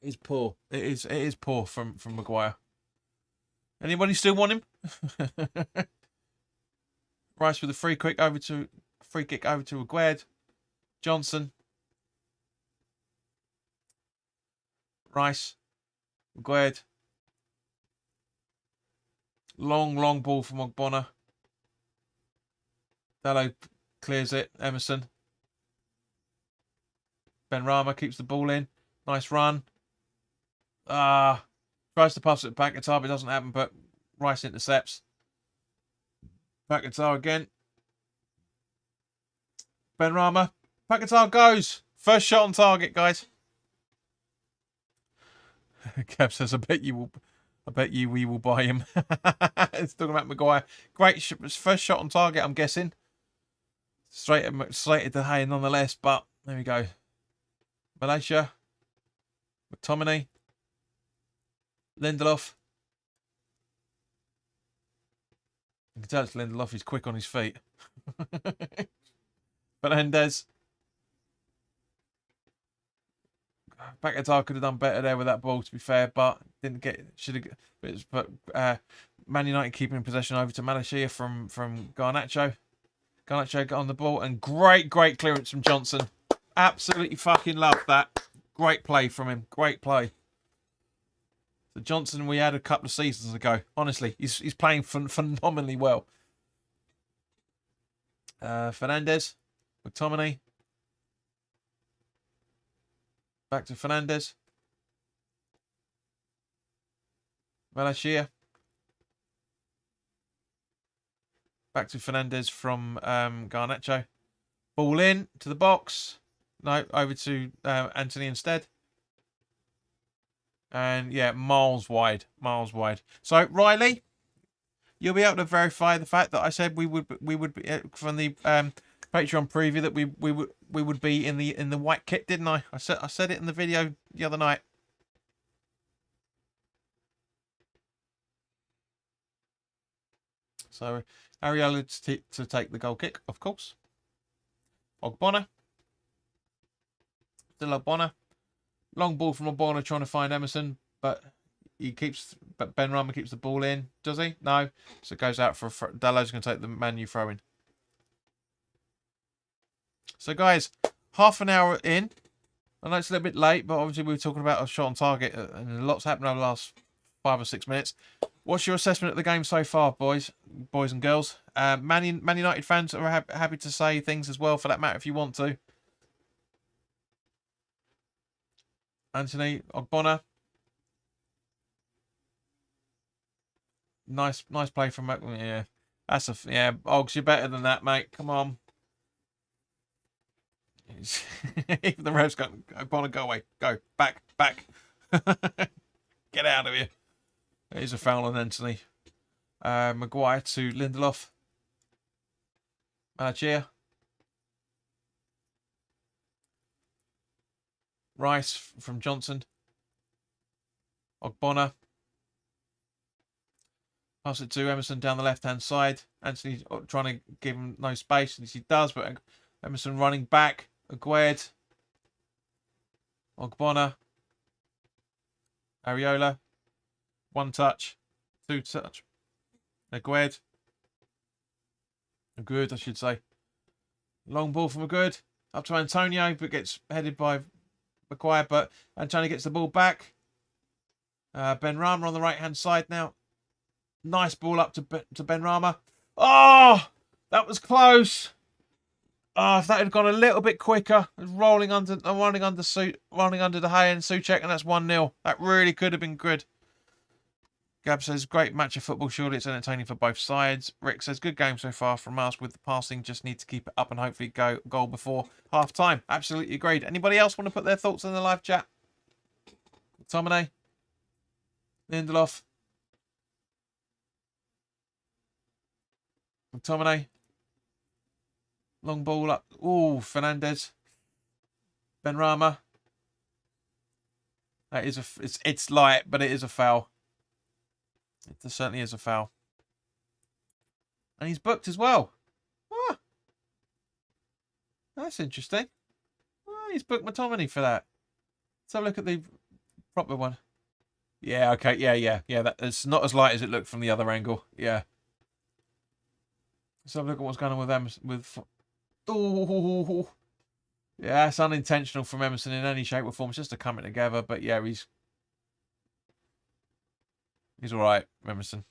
it's poor. It is poor from Maguire. Anybody still want him? Rice with a free kick over to Aguerd. Johnson. Rice. Aguerd. Long ball from Ogbonna. Dalot clears it. Emerson. Benrahma keeps the ball in. Nice run. Tries to pass it back. It doesn't happen, but Rice intercepts. Paquetá again. Benrahma. Paquetá goes. First shot on target, guys. Kev says, I bet you we will buy him. It's talking about Maguire. Great first shot on target, I'm guessing. Straight at De Gea nonetheless, but there we go. Malaysia. McTominay. Lindelof. You can tell it's Lindelof. He's quick on his feet. Fernandez. Paquetá could have done better there with that ball, to be fair, but didn't get. Should have. But Man United keeping possession over to Malaysia from Garnacho. Garnacho got on the ball and great clearance from Johnson. Absolutely fucking love that. Great play from him. Great play. The Johnson we had a couple of seasons ago. Honestly, he's playing phenomenally well. Fernandez. McTominay. Back to Fernandez. Malaysia. Back to Fernandez from Garnacho. Ball in to the box. No, over to Anthony instead. And yeah, miles wide. So Riley, you'll be able to verify the fact that I said we would be from the Patreon preview that we would be in the white kit, didn't I? I said it in the video the other night. So Areola to take the goal kick, of course. Ogbonna. Still Ogbonna. Long ball from Ogbonna trying to find Emerson, but Benrahma keeps the ball in. Does he? No. So it goes out for Dalot's going to take the Man U throw in. So guys, half an hour in. I know it's a little bit late, but obviously we were talking about a shot on target, and a lot's happened over the last 5 or 6 minutes. What's your assessment of the game so far, boys and girls? Man United fans are happy to say things as well, for that matter, if you want to. Anthony, Ogbonna. Nice play from Mac. Yeah, that's Oggs, you're better than that, mate. Come on. Even the ref's got Ogbonna, go away, go back. Get out of here. There's a foul on Anthony. Maguire to Lindelof. Malaysia. Rice from Johnson. Ogbonna. Pass it to Emerson down the left-hand side. Anthony trying to give him no space, and he does, but Emerson running back. Aguerd. Ogbonna. Areola. 1 touch. 2 touch. Aguerd. Aguerd, I should say. Long ball from Aguerd. Up to Antonio, but gets headed by Maguire, but Antonio gets the ball back. Benrahma on the right-hand side now. Nice ball up to Benrahma. Oh, that was close. Oh, if that had gone a little bit quicker, rolling under De Gea and Souček, and that's 1-0. That really could have been good. Gab says, great match of football. Surely it's entertaining for both sides. Rick says, good game so far from us with the passing. Just need to keep it up and hopefully go goal before half time. Absolutely agreed. Anybody else want to put their thoughts in the live chat? McTominay. Lindelof. McTominay. Long ball up. Oh, Fernandez. Benrahma. That is it's light, but it is a foul. It certainly is a foul. And he's booked as well. Ah, that's interesting. Ah, he's booked McTominay for that. Let's have a look at the proper one. Yeah, okay, yeah. It's not as light as it looked from the other angle. Yeah. Let's have a look at what's going on with them. Oh, yeah, it's unintentional from Emerson in any shape or form. It's just a coming together. But yeah, he's all right, Emerson.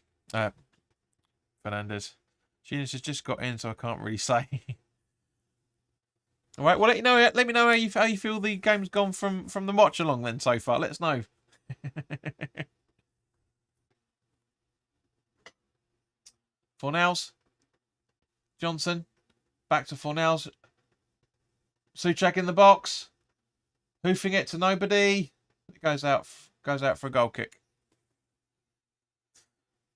Fernandez. Genius has just got in, so I can't really say. All right, well, let me know how you feel the game's gone from the watch along then so far. Let us know. Fornals. Johnson. Back to Fornals. Souček in the box. Hoofing it to nobody. It goes out for a goal kick.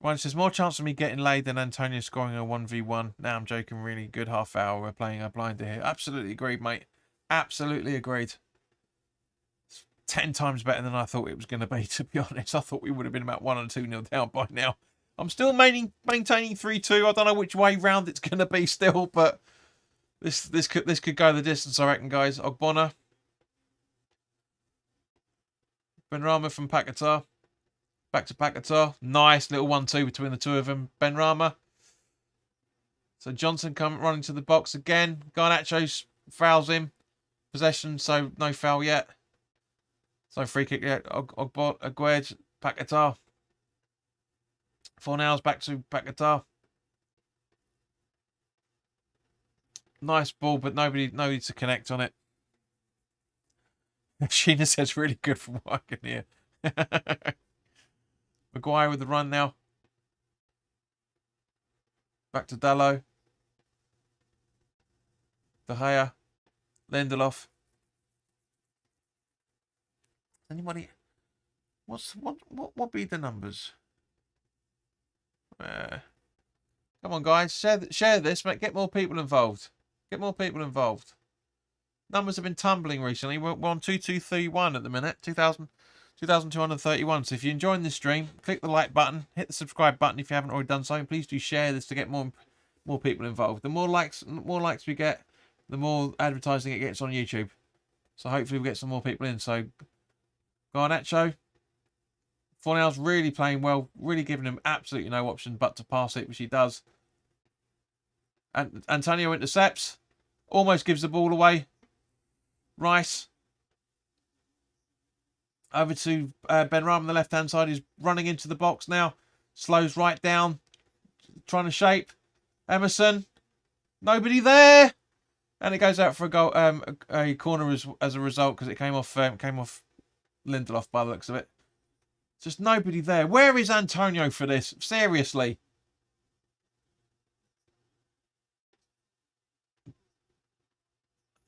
Right, it says more chance of me getting laid than Antonio scoring a 1v1. Now I'm joking, really good half hour. We're playing a blinder here. Absolutely agreed, mate. Absolutely agreed. It's 10 times better than I thought it was going to be, to be honest. I thought we would have been about 1 or 2-0 down by now. I'm still maintaining 3-2. I don't know which way round it's going to be still, but this could go the distance, I reckon, guys. Ogbonna. Benrahma from Paquetá. Back to Paquetá. Nice little 1-2 between the two of them. Benrahma. So Johnson running to the box again. Garnacho fouls him. Possession, so no foul yet. So free kick yet. Agued. Paquetá. Fornals back to Paquetá. Nice ball, but nobody to connect on it. Sheena says really good from what I can hear. Maguire with the run now. Back to Dalot. De Gea. Lindelof. Anybody? What be the numbers? Come on, guys. Share this. Get more people involved. Get more people involved. Numbers have been tumbling recently. We're on 2231 at the minute. 2,231. So if you're enjoying this stream, click the like button, hit the subscribe button if you haven't already done so, and please do share this to get more people involved. The more likes we get, the more advertising it gets on YouTube. So hopefully we'll get some more people in. So Garnacho, Fornals really playing well, really giving him absolutely no option but to pass it, which he does. And Antonio intercepts, almost gives the ball away. Rice. Over to Benrahma on the left-hand side. He's running into the box now. Slows right down. Trying to shape. Emerson. Nobody there. And it goes out for a goal, a corner as a result, because it came off Lindelof by the looks of it. Just nobody there. Where is Antonio for this? Seriously.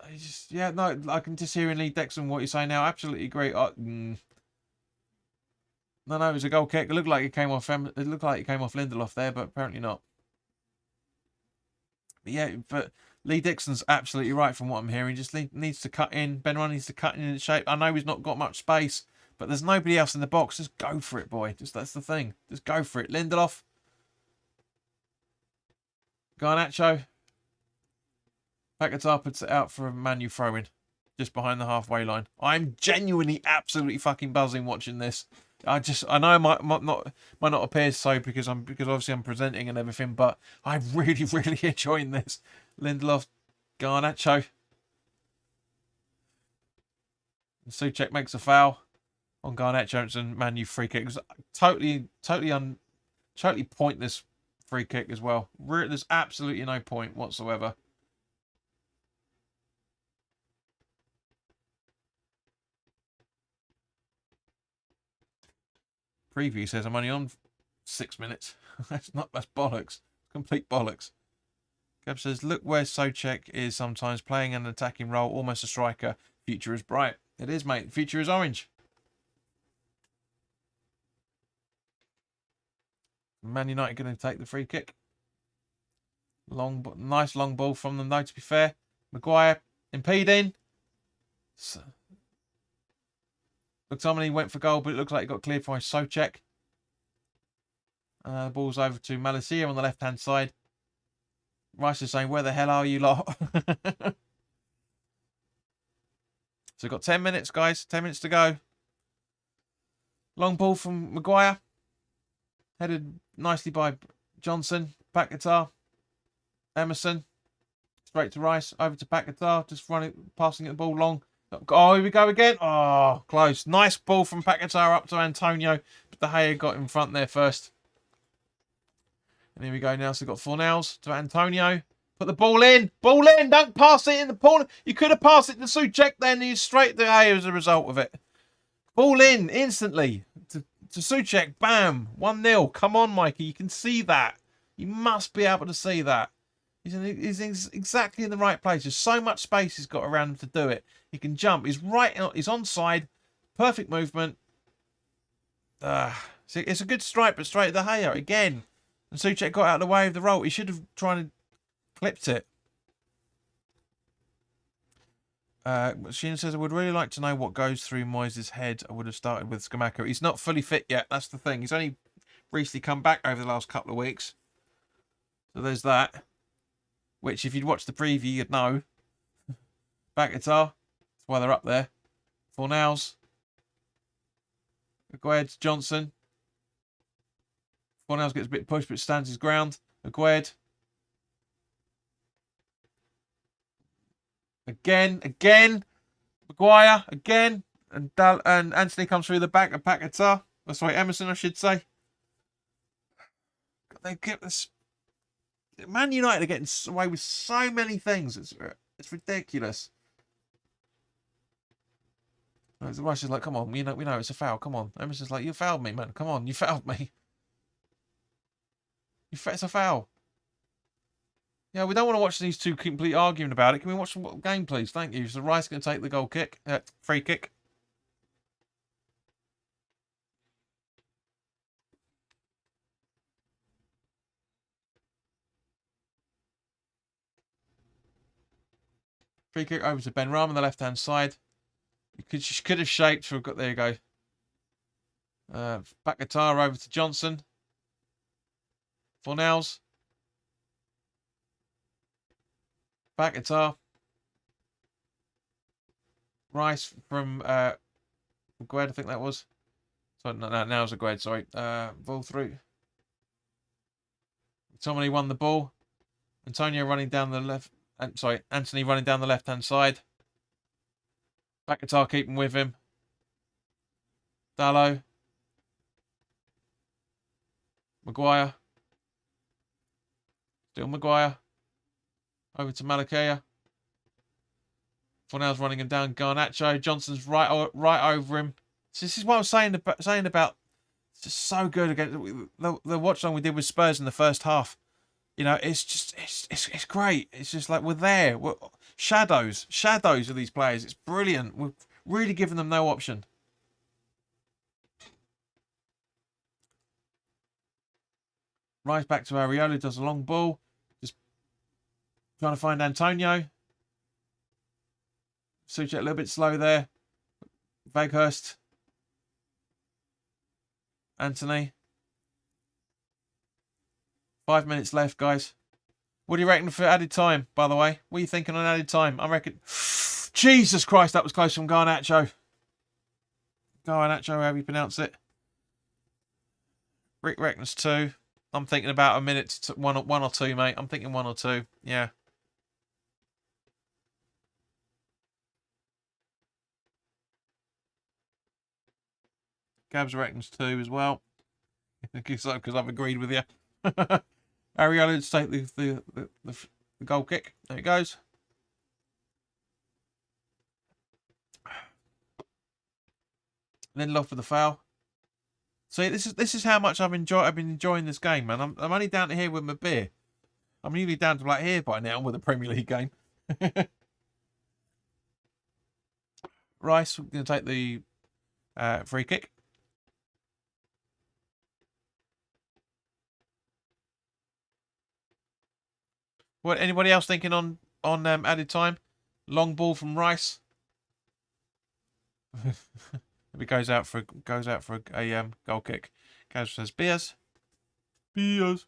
I can just hear in Lee Dexon what you're saying now. Absolutely great. No, it was a goal kick. It looked like it came off. It looked like it came off Lindelof there, but apparently not. But yeah, but Lee Dixon's absolutely right from what I'm hearing. Just needs to cut in. Benrahma needs to cut in shape. I know he's not got much space, but there's nobody else in the box. Just go for it, boy. That's the thing. Just go for it. Lindelof. Garnacho. Paquetá puts it out for a Man U throw-in, just behind the halfway line. I'm genuinely, absolutely fucking buzzing watching this. I know I might not appear so because obviously I'm presenting and everything, but I'm really, really enjoying this. Lindelof, Garnacho, and Souček makes a foul on Garnacho and Man U free kick. It was totally pointless free kick as well. There's absolutely no point whatsoever. Preview says I'm only on 6 minutes. That's bollocks. Complete bollocks. Gab says, look where Souček is sometimes playing an attacking role, almost a striker. Future is bright. It is, mate. Future is orange. Man United going to take the free kick. Nice long ball from them, though, to be fair. Maguire impeding. McTominay went for goal, but it looks like he got cleared for Souček. The ball's over to Malaysia on the left-hand side. Rice is saying, where the hell are you lot? So we've got 10 minutes, guys. 10 minutes to go. Long ball from Maguire. Headed nicely by Johnson. Paquetá. Emerson. Straight to Rice. Over to Paquetá. Just passing the ball long. Oh, here we go again. Oh, close. Nice ball from Paquetá up to Antonio. But De Gea got in front there first. And here we go now. So we've got Fornals to Antonio. Put the ball in. Ball in. Don't pass it in the corner. You could have passed it to Souček then. And he's straight to De Gea as a result of it. Ball in instantly to Souček. Bam. 1-0. Come on, Mikey. You can see that. You must be able to see that. He's exactly in the right place. There's so much space he's got around him to do it. He can jump. He's right. He's onside. Perfect movement. See, it's a good strike, but straight to De Gea again. And Souček got out of the way of the roll. He should have tried to clipped it. Sheena says, I would really like to know what goes through Moyes' head. I would have started with Scamacca. He's not fully fit yet. That's the thing. He's only recently come back over the last couple of weeks. So there's that. Which, if you'd watched the preview, you'd know. Paquetá. That's why they're up there. Fornals. Agued. Johnson. Fornals gets a bit pushed, but stands his ground. Agued. Again. Maguire. Again. And Anthony comes through the back of Paquetá. That's right, Emerson, I should say. They get this. Man United are getting away with so many things. It's ridiculous. The Rush is like, come on, we know it's a foul. Come on. Emerson's like, you fouled me, man. Come on, you fouled me. It's a foul. Yeah, we don't want to watch these two complete arguing about it. Can we watch the game, please? Thank you. So Rice going to take the goal kick, free kick. Free kick over to Ben Ram on the left-hand side. You could have shaped for. There you go. Paquetá over to Johnson. Fornals. Paquetá. Rice from Agued, I think that was. So no, now it's Agued, sorry. Ball through. Tommy won the ball. Antonio running down the left. Anthony running down the left-hand side. Paquetá keeping with him. Dalot. Maguire. Still Maguire. Over to Malakia. Fornals running him down. Garnacho. Johnson's right over him. So this is what I was saying about. It's just so good against the watch along we did with Spurs in the first half. You know, it's great. It's just like we're there. Shadows of these players. It's brilliant. We're really giving them no option. Right back to Areola. Does a long ball. Just trying to find Antonio. Souček a little bit slow there. Weghorst. Anthony. 5 minutes left, guys. What do you reckon for added time, by the way? What are you thinking on added time? I reckon... Jesus Christ, that was close from Garnacho. Garnacho, however you pronounce it. Rick reckons 2. I'm thinking about a minute to one or two, mate. I'm thinking 1 or 2. Yeah. Gabs reckons 2 as well. Because I've agreed with you. Areola to take the goal kick. There it goes. Lindelof for the foul. See, this is how much I've been enjoying this game, man. I'm only down to here with my beer. I'm usually down to like here by now with a Premier League game. Rice going to take the free kick. What? Anybody else thinking on added time? Long ball from Rice. It goes out for a goal kick. Gaz says Beers. Beers.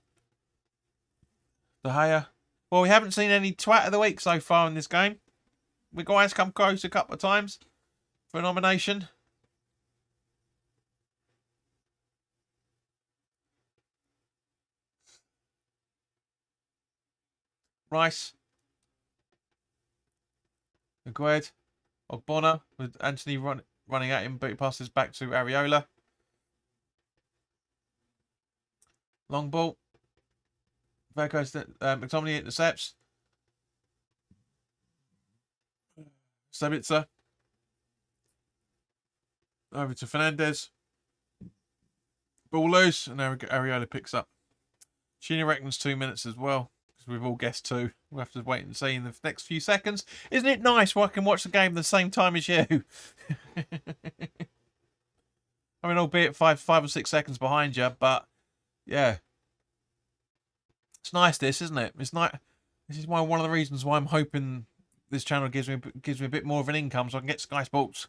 De Gea. Well, we haven't seen any twat of the week so far in this game. We guys come close a couple of times for a nomination. Rice. Agued. Ogbonna with Anthony running at him, but he passes back to Areola. Long ball. There goes McTominay intercepts. Sabitzer. Over to Fernandez. Ball loose, and Areola picks up. Sheena reckons 2 minutes as well, because we've all guessed 2. We'll have to wait and see in the next few seconds. Isn't it nice where I can watch the game at the same time as you? I mean, albeit 5 or 6 seconds behind you, but yeah. It's nice, this, isn't it? It's nice. This is one of the reasons why I'm hoping this channel gives me a bit more of an income, so I can get Sky Sports,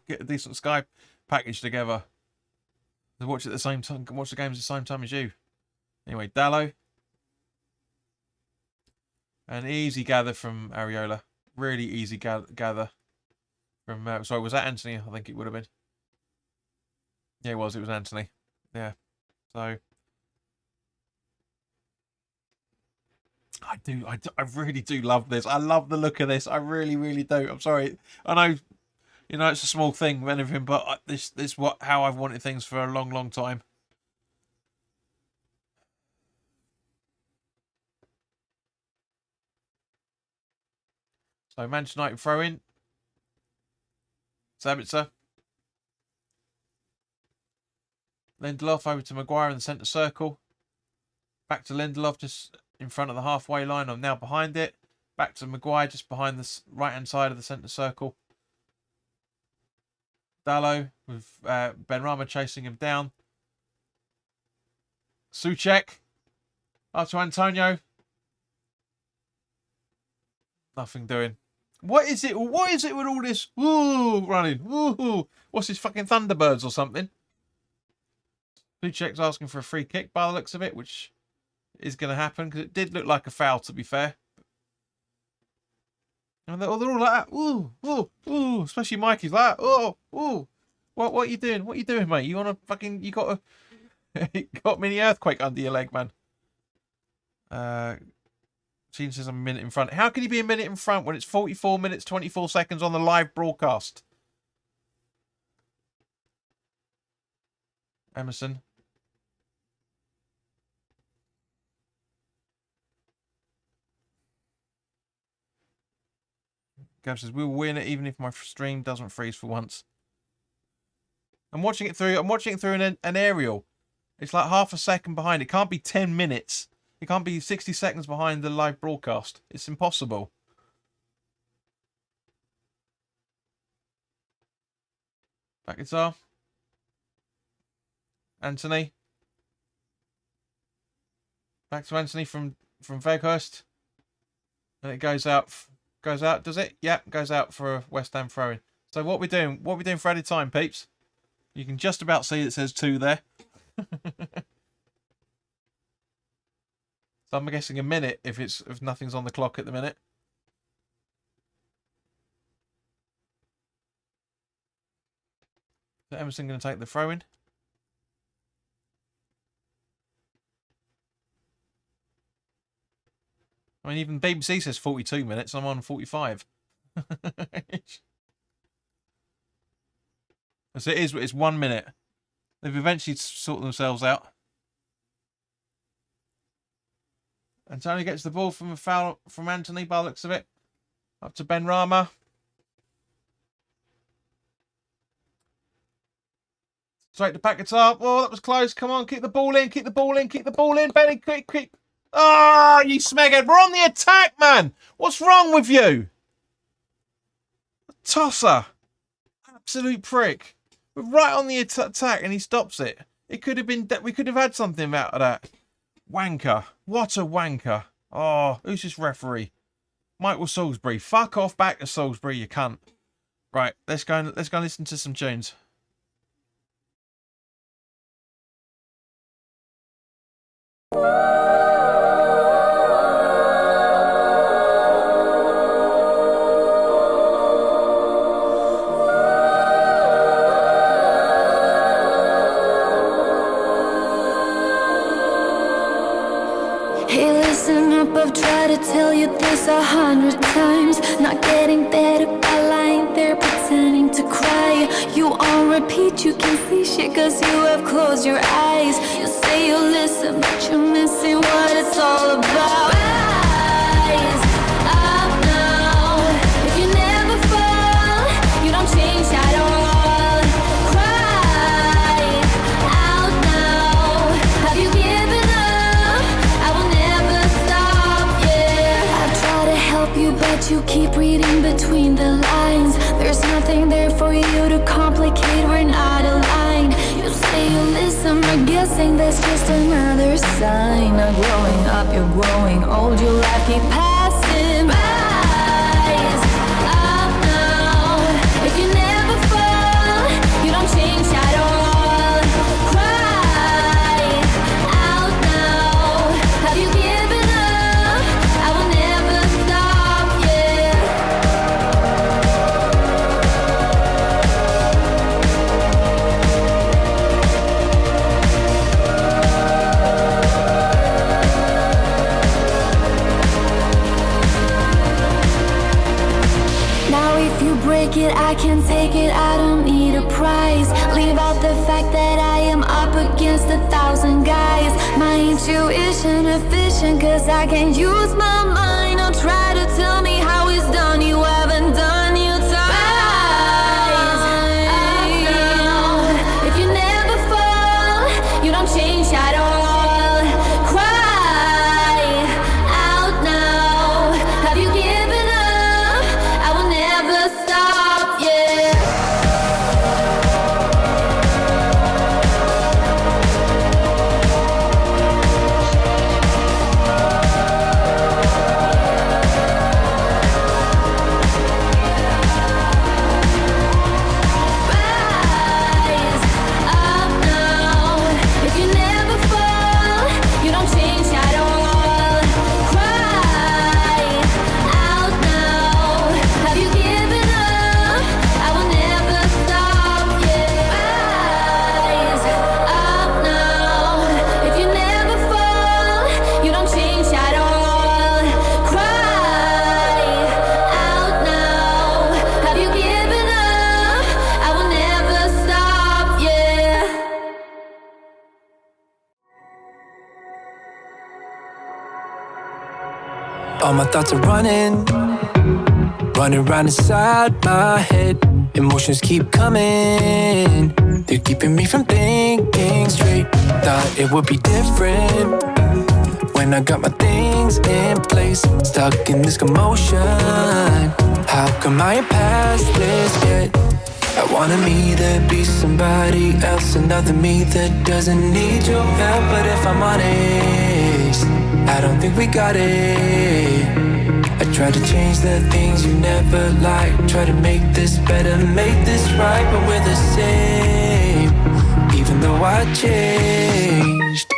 get a decent Sky package together. To watch at the same time, watch the games at the same time as you. Anyway, Dallo. An easy gather from Areola. Really easy gather from. Sorry, was that Anthony? I think it would have been. Yeah, it was. It was Anthony. Yeah. So. I really do love this. I love the look of this. I really, really do. I'm sorry. I know, it's a small thing, anything, but this how I've wanted things for a long, long time. So Manchester United throw in. Sabitzer. Lindelof over to Maguire in the centre circle. Back to Lindelof just in front of the halfway line. I'm now behind it. Back to Maguire just behind the right-hand side of the centre circle. Dallo with Benrahma chasing him down. Souček. Up to Antonio. Nothing doing. What is it? What is it with all this running? Woo! What's this, fucking Thunderbirds or something? Souček's asking for a free kick by the looks of it, which is going to happen because it did look like a foul, to be fair. And they're all like that. Ooh. Especially Mikey's like that. Ooh. What are you doing? What are you doing, mate? You want to fucking... You got a... you got a mini earthquake under your leg, man. Gene says I'm a minute in front. How can you be a minute in front when it's 44 minutes, 24 seconds on the live broadcast? Emerson. Gav says we'll win it even if my stream doesn't freeze for once. I'm watching it through an aerial. It's like half a second behind. It can't be 10 minutes. It can't be 60 seconds behind the live broadcast. It's impossible. Back guitar. Anthony. Back to Anthony from Weghorst. And it goes out. Goes out, does it? Yeah, goes out for a West Ham throw-in. So what we doing? What we doing for added time, peeps? You can just about see it says 2 there. So I'm guessing a minute if nothing's on the clock at the minute. Is Emerson going to take the throw-in? I mean, even BBC says 42 minutes. I'm on 45. So it is. It's 1 minute. They've eventually sorted themselves out. Antonio gets the ball from a foul from Anthony by the looks of it. Up to Benrahma. Straight to Paquetá. Oh, that was close. Come on, kick the ball in. Kick the ball in. Kick the ball in. Benny, quick. Ah, you smeghead. We're on the attack, man. What's wrong with you? Tosser. Absolute prick. We're right on the attack and he stops it. It could have been... We could have had something out of that. Wanker. What a wanker. Oh, who's this referee? Michael Salisbury. Fuck off back to Salisbury, you cunt. Right, let's go and listen to some tunes. Hey, listen up, I've tried to tell you this 100 times. Not getting better by lying there pretending to cry. You on repeat, you can see shit cause you have closed your eyes. You say you listen, but you're missing what it's all about. Rise up now. If you never fall, you don't change at all. Cry out now. Have you given up? I will never stop, yeah. I try to help you, but you keep reading between the lines. There's nothing there for you to complicate, we're not aligned. You say you listen, but guessing that's just another sign. Not growing up, you're growing old, your life keep passing. Rise up now. If you never fall, you don't change at all. Cry out now. Have you given up? I will never stop, yeah. Now if you break it, I can take it, I don't need a prize. Leave out the fact that I am up against 1,000 guys. My intuition efficient cause I can use my mind. Don't try to tell me how it's done, you haven't done your time. Rise up now. If you never fall, you don't change at all. Cry out now. Have you given up? I will never stop, yeah. Rise up now. If you never fall, you don't change at all. Cry out now. Have you given up? I will never stop, yeah. Rise up now. If you never fall, you don't change at all. Cry out now. Have you given up? I will never stop, yeah. All my thoughts are running around inside my head. Emotions keep coming, they're keeping me from thinking straight. Thought it would be different when I got my things in place. Stuck in this commotion, how come I ain't past this yet? I wanted me to be somebody else, another me that doesn't need your help. But if I'm honest, I don't think we got it. I tried to change the things you never liked, try to make this better, make this right, but we're the same, even though I changed.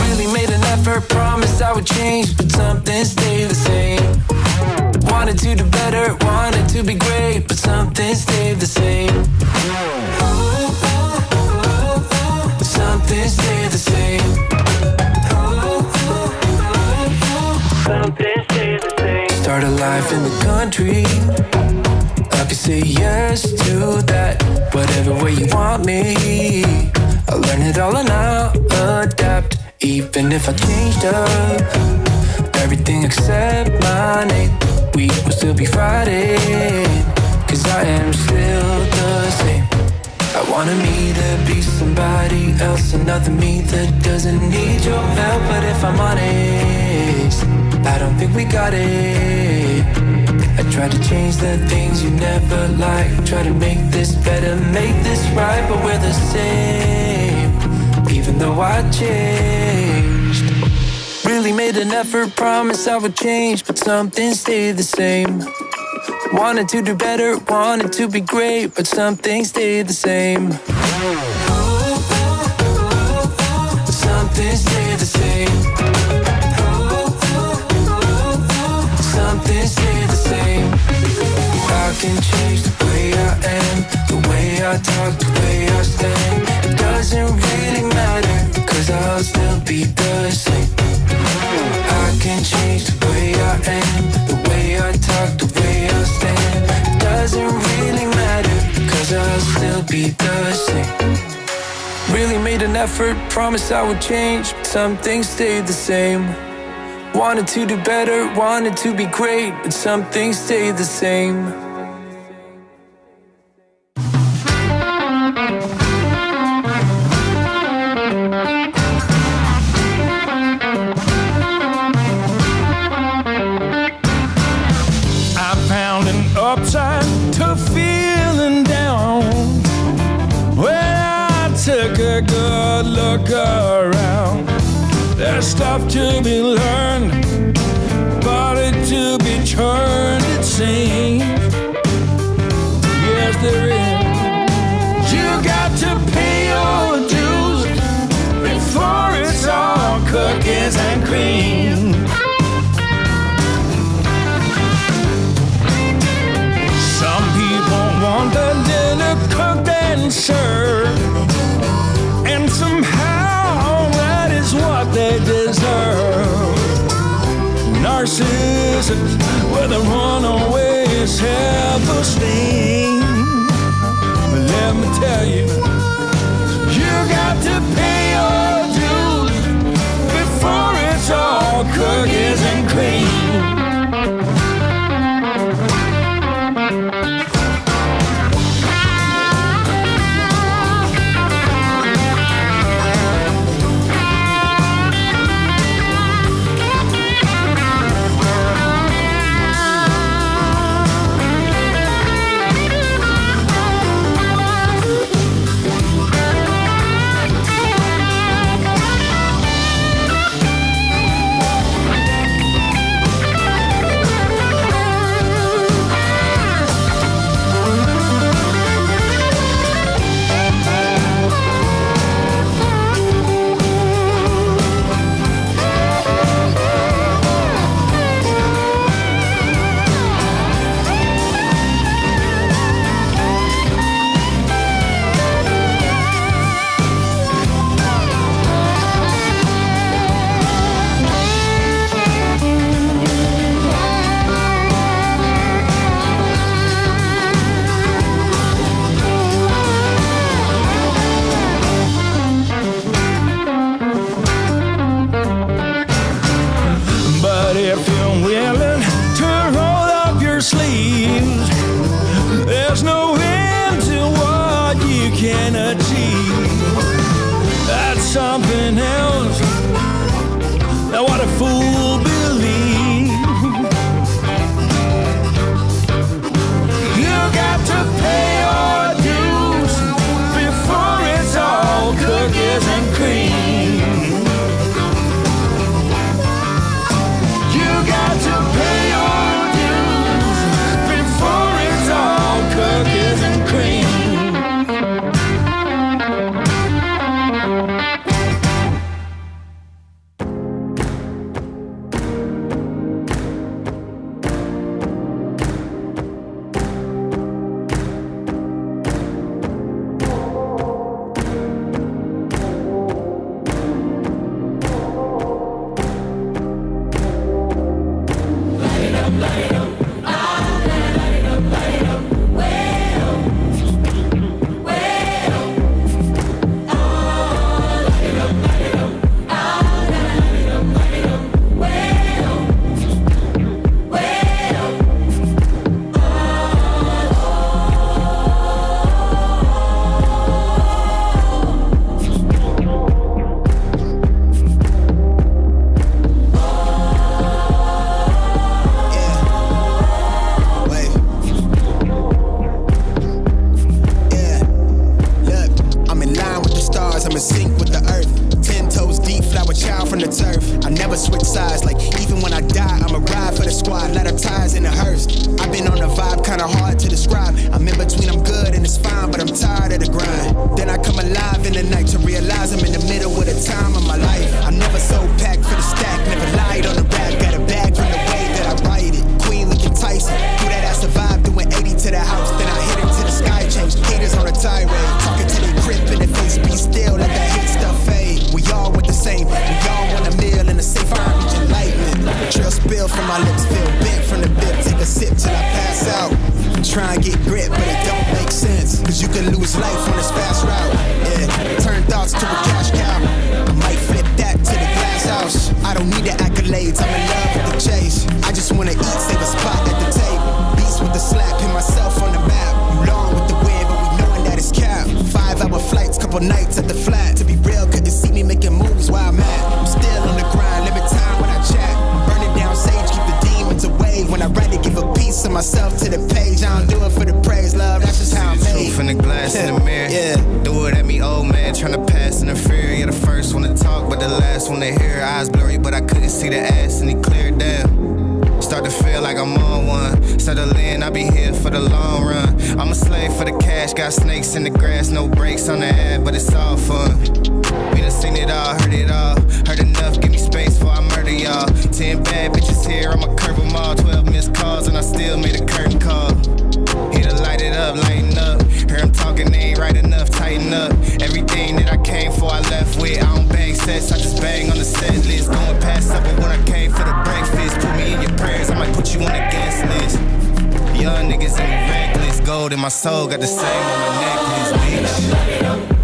Really made an effort, promised I would change, but something stayed the same. Wanted to do better, wanted to be great, but something stayed the same. Something stayed the same. Something stayed the same. Start a life in the country, I could say yes to that. Whatever way you want me, I'll learn it all and I'll adapt. Even if I changed up everything except my name, we will still be Friday, cause I am still the same. I wanted me to be somebody else, another me that doesn't need your help. But if I'm honest, I don't think we got it. I tried to change the things you never liked, try to make this better, make this right, but we're the same, even though I changed. Really Really made an effort, promised I would change, but something stayed the same. Wanted to do better, wanted to be great, but something stayed the same. Something stayed the same. Something stayed the same. I can change the way I am, the way I talk, the way I stand. It doesn't really matter, 'cause I'll still be the same. I can change the way I am, the way I talk, the way I stand. It doesn't really matter, 'cause I'll still be the same. Really made an effort, promised I would change, but some things stayed the same. Wanted to do better, wanted to be great, but some things stayed the same. I found an upside to feeling down when I took a good look around. There's stuff to be learned, body to be turned, it seems. Yes, there is. You got to pay your dues before it's all cookies and cream. Some people want the dinner cooked and served, and somehow that is what they deserve. Narcissists with a runaway self-esteem. But let me tell you, you got to pay your dues before it's all cookies and cream. Something else. Now what a fool believes. You got to pay your dues before it's all cookies and cream. You got to pay your dues before it's all cookies and cream. could lose life on this fast route. Yeah, turn thoughts to a cash cow. I might flip that to the glass house. I don't need the accolades, I'm in love with the chase. I just wanna eat, save a spot at the table. Beats with the slap, pin myself on the map. You long with the wind, but we knowing that it's cap. 5-hour flights, couple nights at the flat. To be real, couldn't see me making moves while I'm at. I'm still on the grind, limit time when I chat. Burning down sage, keep the demons away. When I write it, give a piece of myself to the page. I don't do it for the praise, love, that's just how I'm made. Truth in the glass in the mirror. Yeah. Do it at me, old man, tryna pass in the fear. You're the first one to talk, but the last one to hear. Eyes blurry, but I couldn't see the ass, and he cleared down. Start to feel like I'm on one. Settle in, I'll be here for the long run. I'm a slave for the cash, got snakes in the grass, no brakes on the ad, but it's all fun. We done seen it all, heard it all. Heard enough, give me space before I murder y'all. 10 bad bitches here, I'ma curve them all. 12 missed calls, and I still made a curtain call. Here to light it up, lighten up. Hear him talking, they ain't right enough, tighten up. Everything that I came for, I left with. I don't bang sets, I just bang on the set list. Going past supper when I came for the breakfast. Put me in your prayers, I might put you on the guest list. Young niggas ain't reckless. Gold in my soul, got the same on my necklace, bitch.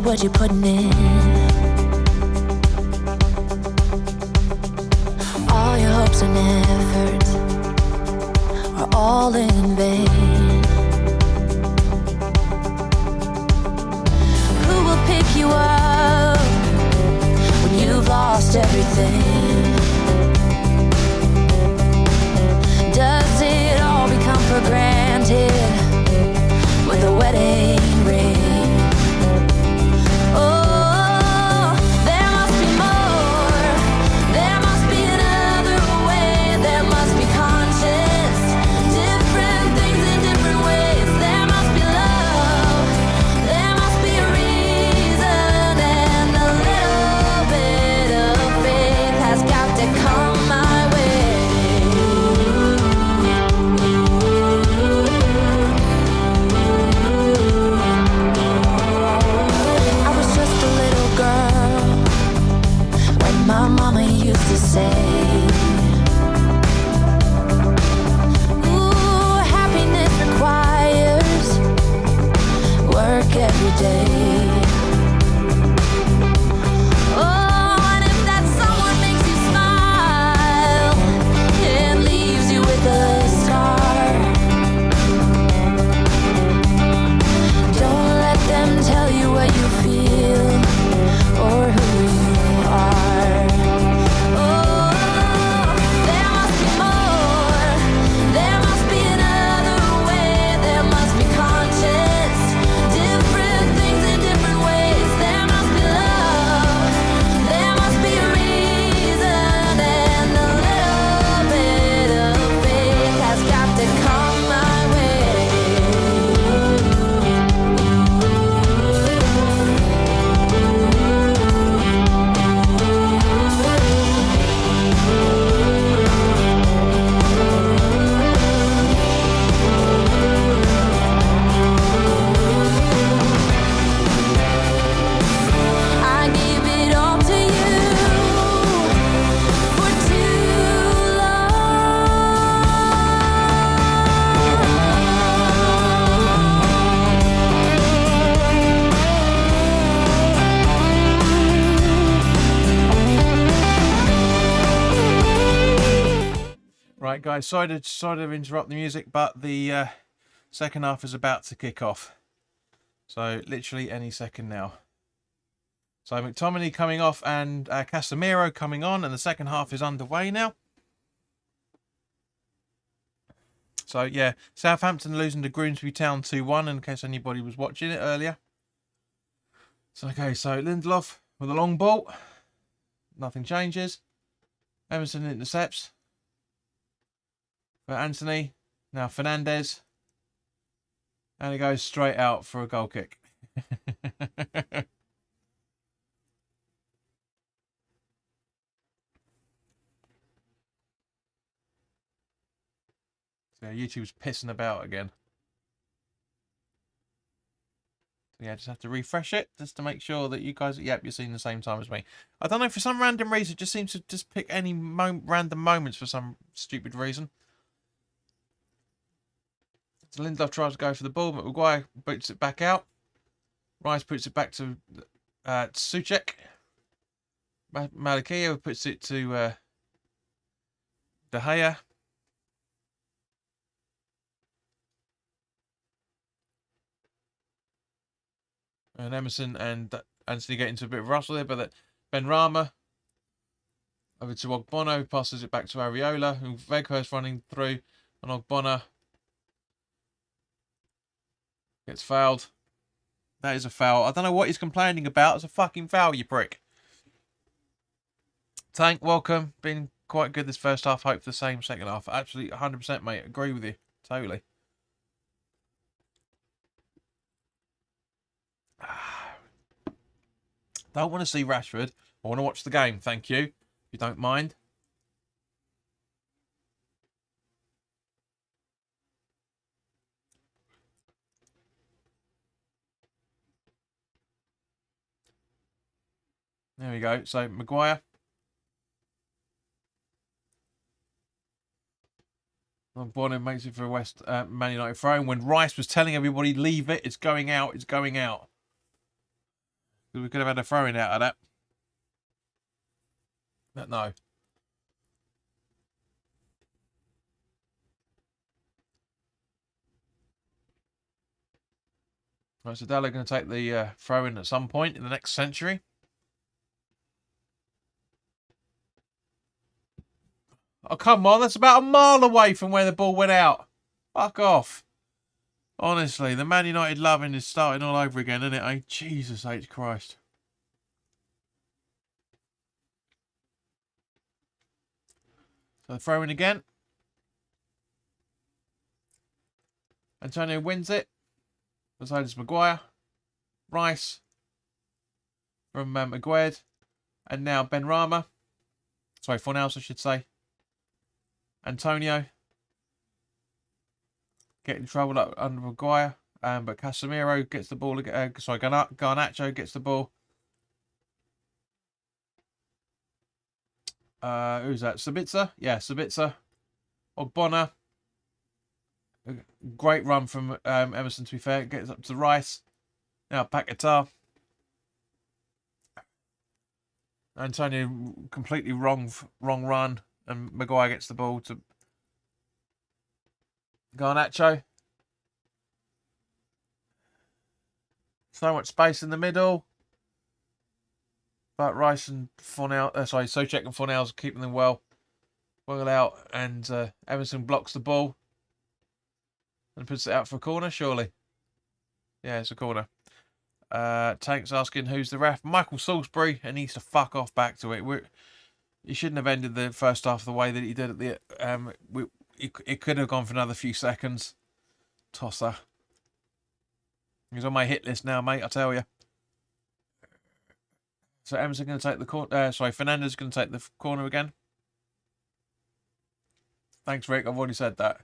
What you're putting in, all your hopes and efforts are all in vain. Who will pick you up when you've lost everything? Does it all become for granted with a wedding ring? Different things in different Right, guys, sorry to interrupt the music, but the second half is about to kick off. So literally any second now. So McTominay coming off and Casemiro coming on, and the second half is underway now. So yeah, Southampton losing to Grimsby Town 2-1, in case anybody was watching it earlier. So okay, so Lindelof with a long ball. Nothing changes. Emerson intercepts. For Anthony. Now Fernandez. And it goes straight out for a goal kick. So YouTube's pissing about again. So yeah, just have to refresh it just to make sure that you guys, yep, you're seeing the same time as me. I don't know, for some random reason, it just seems to just pick any random moments for some stupid reason. So Lindelof tries to go for the ball, but Maguire boots it back out. Rice puts it back to Souček. Malakia puts it to De Gea. And Emerson and Anthony get into a bit of rustle there, but Benrahma over to Ogbonna, passes it back to Areola, who Weghorst running through, and Ogbonna gets fouled. That is a foul. I don't know what he's complaining about. It's a fucking foul, you prick. Tank, welcome. Been quite good this first half. Hope for the same second half. Absolutely 100%, mate. Agree with you. Totally. Don't want to see Rashford. I want to watch the game, thank you. If you don't mind. There we go. So, Maguire. Bonner makes it for a Man United throw. When Rice was telling everybody, leave it, it's going out, it's going out. We could have had a throw-in out of that. But no. Right, so Dallo going to take the throw-in at some point in the next century. Oh, come on. That's about a mile away from where the ball went out. Fuck off. Honestly, the Man United loving is starting all over again, isn't it? Eh? Jesus H. Christ. So throw in again. Antonio wins it. Beside is Maguire. Rice from Maguire. And now Benrahma. Sorry, Fornals, I should say. Antonio. Getting trouble up under Maguire. But Casemiro gets the ball again. Sorry, Garnacho gets the ball. Who's that? Sabitzer? Yeah, Sabitzer. Ogbonna. Great run from Emerson, to be fair. Gets up to Rice. Now Paquetá. Antonio completely wrong run. And Maguire gets the ball to Garnacho. So much space in the middle. But Rice and Souček and Fornals are keeping them well out. And Emerson blocks the ball. And puts it out for a corner, surely. Yeah, it's a corner. Tank's asking who's the ref. Michael Salisbury, and he needs to fuck off back to it. He shouldn't have ended the first half the way that he did at the. It could have gone for another few seconds. Tosser. He's on my hit list now, mate. I tell you. So Emerson going to take the corner. Fernandez going to take the corner again. Thanks, Rick. I've already said that.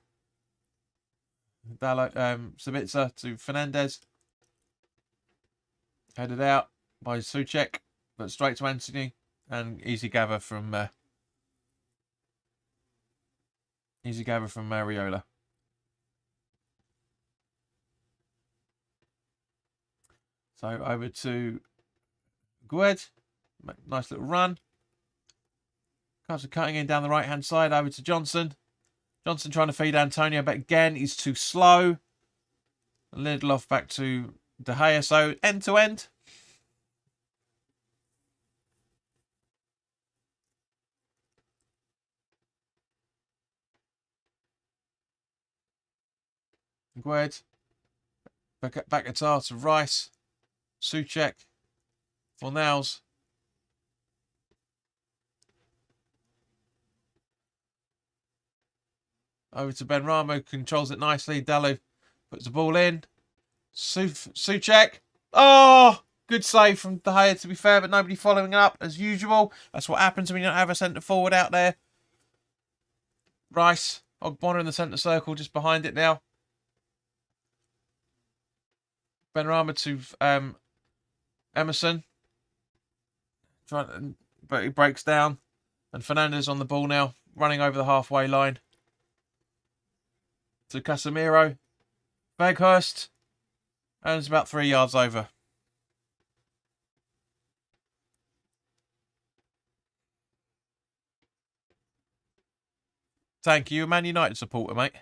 Sabitzer to Fernandez. Headed out by Souček, but straight to Anthony, and easy gather from Areola. So over to Gued. Nice little run. Comes cutting in down the right hand side over to Johnson. Johnson trying to feed Antonio, but again, he's too slow. Lindelof back to De Gea, so end to end. Gued. Back guitar to Rice. Souček. Fornals. Over to Benrahma, who controls it nicely. Dalot puts the ball in. Souček. Oh! Good save from De Gea, to be fair, but nobody following up as usual. That's what happens when you don't have a centre forward out there. Rice. Ogbonna in the centre circle, just behind it now. Benrahma to Emerson. But he breaks down. And Fernandez on the ball now, running over the halfway line. To Casemiro. Weghorst. And it's about 3 yards over. Thank you, a Man United supporter, mate.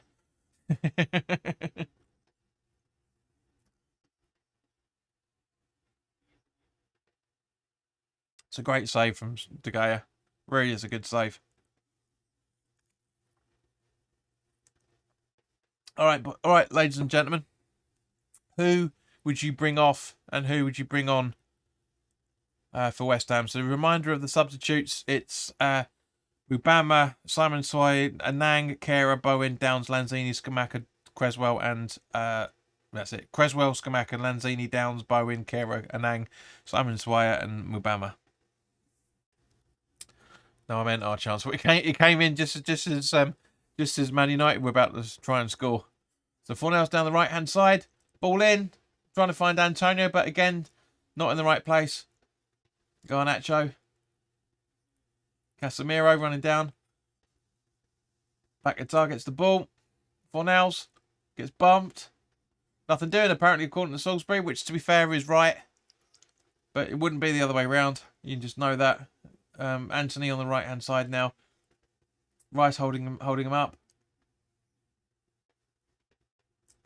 It's a great save from De Gea. Really is a good save. All right, ladies and gentlemen. Who would you bring off and who would you bring on for West Ham? So, a reminder of the substitutes. It's Mubama, Simon Sway, Anang, Kera, Bowen, Downs, Lanzini, Skamaka, Creswell, and that's it. Creswell, Skamaka, Lanzini, Downs, Bowen, Kera, Anang, Simon Swire, and Mubama. No, I meant our chance. But it came in just as Man United were about to try and score. So Fornals down the right hand side, ball in, trying to find Antonio, but again, not in the right place. Garnacho. Casemiro running down. Back guitar gets the ball. Fornals gets bumped. Nothing doing apparently according to Salisbury, which to be fair is right. But it wouldn't be the other way around. You can just know that. Anthony on the right hand side now. Rice holding him up.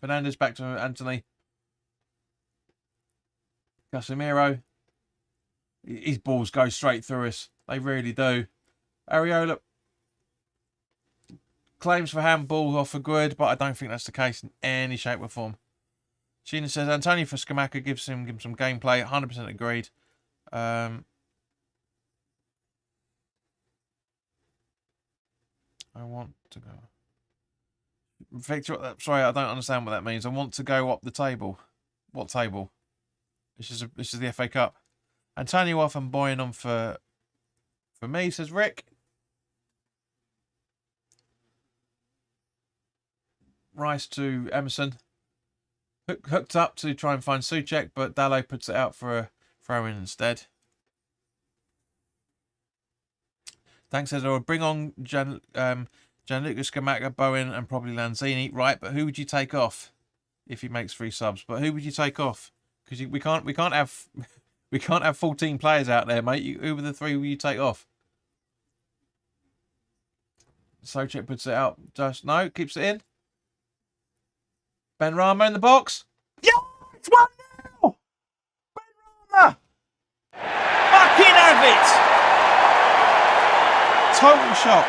Fernandez back to Anthony. Casemiro. His balls go straight through us. They really do. Areola claims for handball off for good, but I don't think that's the case in any shape or form. Sheena says Antonio for Skamaka gives him some gameplay. 100% agreed. I want to go. Victor, sorry, I don't understand what that means. I want to go up the table. What table? This is the FA Cup. Antonio off and Boyan on for me, says Rick. Rice to Emerson. Hooked up to try and find Souček, but Dalot puts it out for a throw-in instead. Thanks, says I would bring on Gianluca Scamacca, Bowen, and probably Lanzini. Right, but who would you take off if he makes 3 subs? But who would you take off? Because we can't have 14 players out there, mate. Who were the 3 will you take off? Souček puts it out. Just no, keeps it in. Benrahma in the box. Yeah, it's 1-0. Benrahma. Fucking have it. Total shock.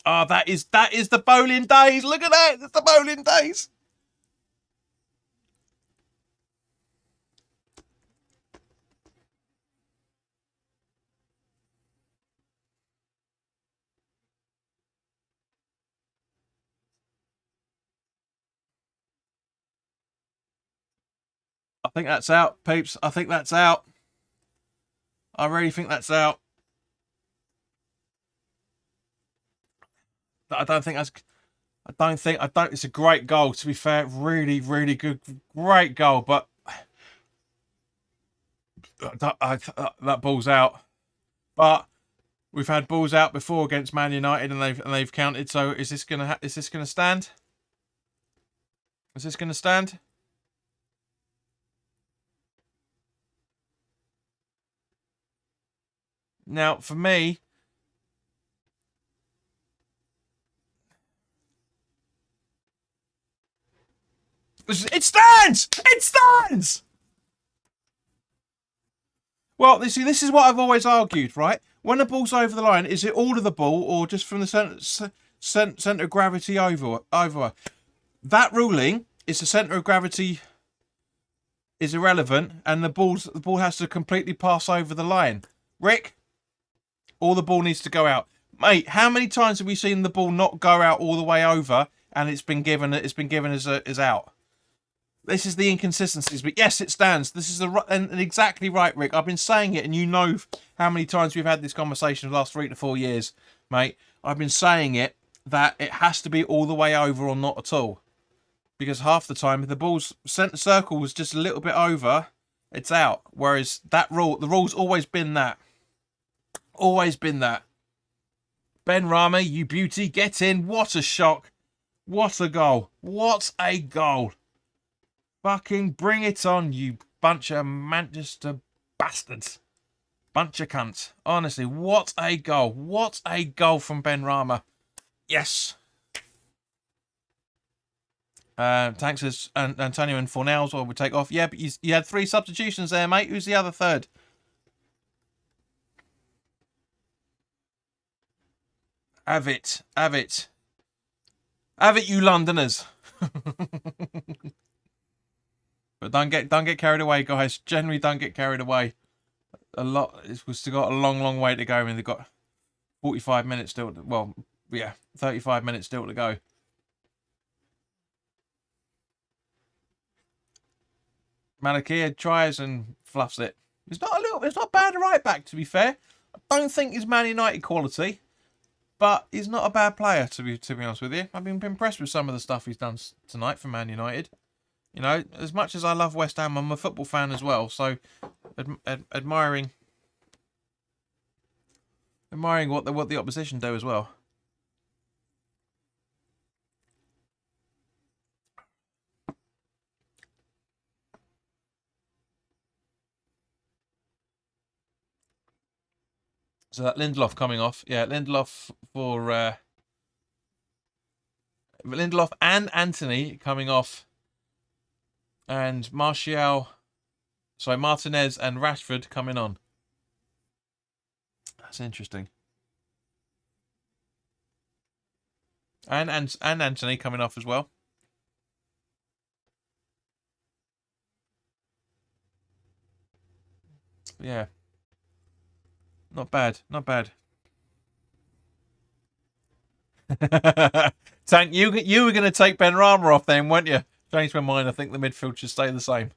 Oh, that is the bowling days. Look at that. It's the bowling days. I think that's out, peeps. I think that's out. I really think that's out. I don't. It's a great goal. To be fair, really, really good, great goal. But that ball's out. But we've had balls out before against Man United, and they've counted. So is this gonna stand? Is this gonna stand? Now, for me, It stands! It stands! Well, this is what I've always argued, right? When the ball's over the line, is it all of the ball or just from the centre of gravity over? That ruling is the centre of gravity is irrelevant, and the ball has to completely pass over the line. Rick, all the ball needs to go out, mate. How many times have we seen the ball not go out all the way over, and it's been given as out? This is the inconsistencies, but yes, it stands. This is and exactly right, Rick. I've been saying it, and you know how many times we've had this conversation in the last 3 to 4 years, mate. I've been saying it that it has to be all the way over or not at all, because half the time if the ball's centre circle was just a little bit over, it's out. Whereas the rule's always been that, Ben Rama, you beauty, get in! What a shock! What a goal! What a goal! Fucking bring it on, you bunch of Manchester bastards. Bunch of cunts. Honestly, what a goal. What a goal from Ben Rama. Yes. Thanks as Antonio and Fornells will take off. Yeah, but you had 3 substitutions there, mate. Who's the other third? Have it, you Londoners. But don't get carried away, guys. Generally, don't get carried away. We've still got a long way to go. I mean, they've got 45 minutes still. 35 minutes still to go. Malakia tries and fluffs it. It's not bad right back, to be fair. I don't think he's Man United quality, but he's not a bad player, to be honest with you. I've been impressed with some of the stuff he's done tonight for Man United. You know, as much as I love West Ham, I'm a football fan as well. So, admiring what the opposition do as well. So that Lindelof coming off, yeah, Lindelof and Anthony coming off. And Martial, Martinez and Rashford coming on. That's interesting. And Anthony coming off as well. Yeah. Not bad. Tank, you were going to take Ben Rama off then, weren't you? Changed my mind. I think the midfield should stay the same.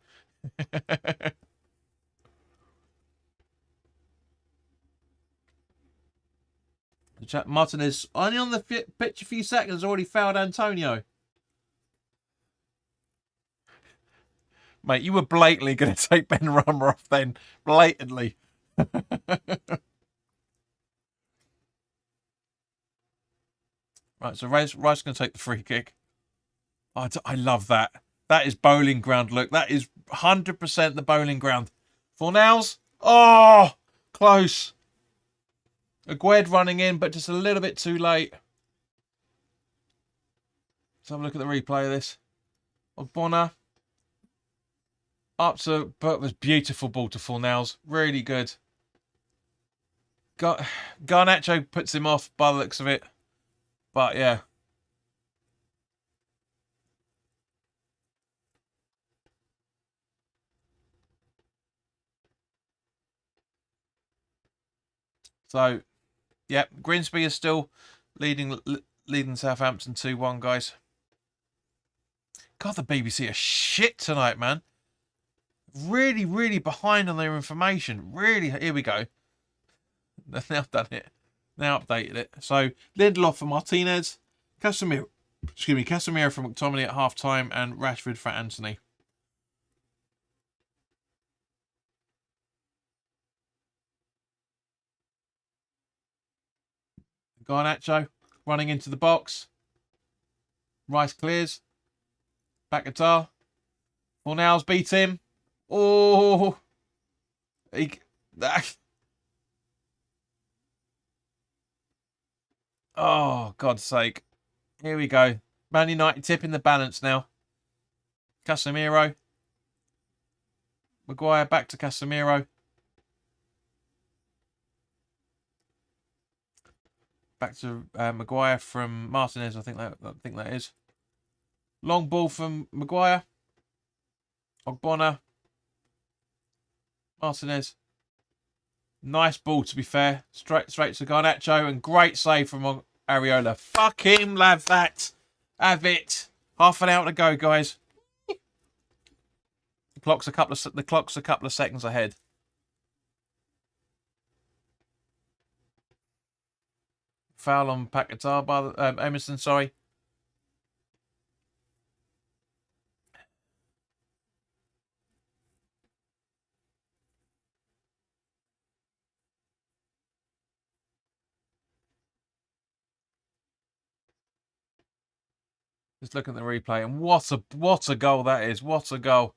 Martinez only on the pitch a few seconds, already fouled Antonio. Mate, you were blatantly going to take Ben Rama off then. Blatantly. Right, so Rice going to take the free kick. Oh, I love that. That is bowling ground look. That is 100% the bowling ground. Fornells. Oh, close. Agued running in, but just a little bit too late. Let's have a look at the replay of this. Ogbonna. Up to, but it was beautiful ball to Fornells. Really good. Garnacho puts him off by the looks of it. But yeah. So, yeah, Grimsby is still leading Southampton 2-1, guys. God, the BBC are shit tonight, man. Really, really behind on their information. Really, here we go. They've now done it. Now updated it. So, Lindelof for Martinez. Casemiro for McTominay at half-time, and Rashford for Anthony. Garnacho running into the box. Rice clears. Back guitar. Fornells beat him. Oh. Oh, God's sake. Here we go. Man United tipping the balance now. Casemiro. Maguire back to Casemiro. Back to Maguire from Martinez. I think that is. Long ball from Maguire. Ogbonna. Martinez. Nice ball, to be fair. Straight to Garnacho, and great save from Areola. Fuck him, have that. Have it. Half an hour to go, guys. The clock's a couple of seconds ahead. Foul on Paquetá by Emerson, sorry. Just look at the replay, and what a goal that is. What a goal.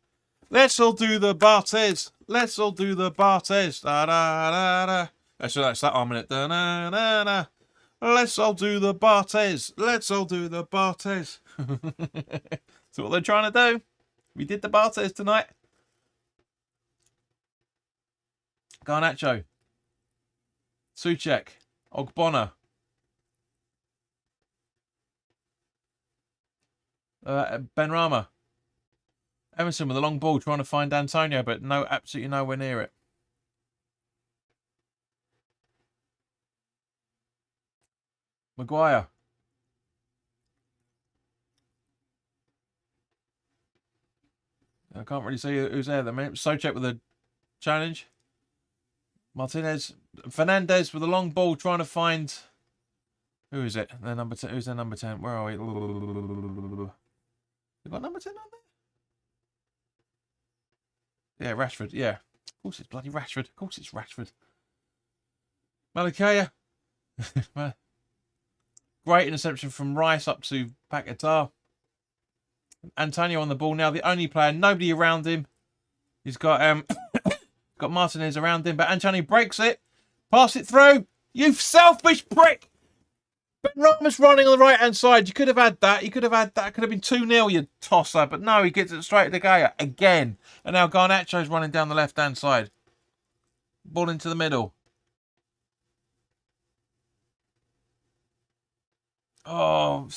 Let's all do the Bartes. Let's all do the Bartes. Da da da da. That's that arm in it. Da da da da. Let's all do the Bartes. Let's all do the Bartes. That's what they're trying to do. We did the Bartes tonight. Garnacho. Souček. Ogbonna. Benrahma. Emerson with a long ball trying to find Antonio, but absolutely nowhere near it. Maguire. I can't really see who's there. Souček with a challenge. Martinez. Fernandez with a long ball trying to find... Who is it? Their number 10. Who's their number 10? Where are we? We got number 10 on there? Yeah, Rashford. Yeah. Of course it's bloody Rashford. Of course it's Rashford. Malakaya. Great interception from Rice up to Paquetá. Antonio on the ball now. The only player. Nobody around him. He's got got Martinez around him. But Antonio breaks it. Pass it through. You selfish prick. Benrahma's running on the right-hand side. You could have had that. You could have had that. Could have been 2-0, you tosser. But no, he gets it straight to Gaya again. And now Garnacho's running down the left-hand side. Ball into the middle. Oh,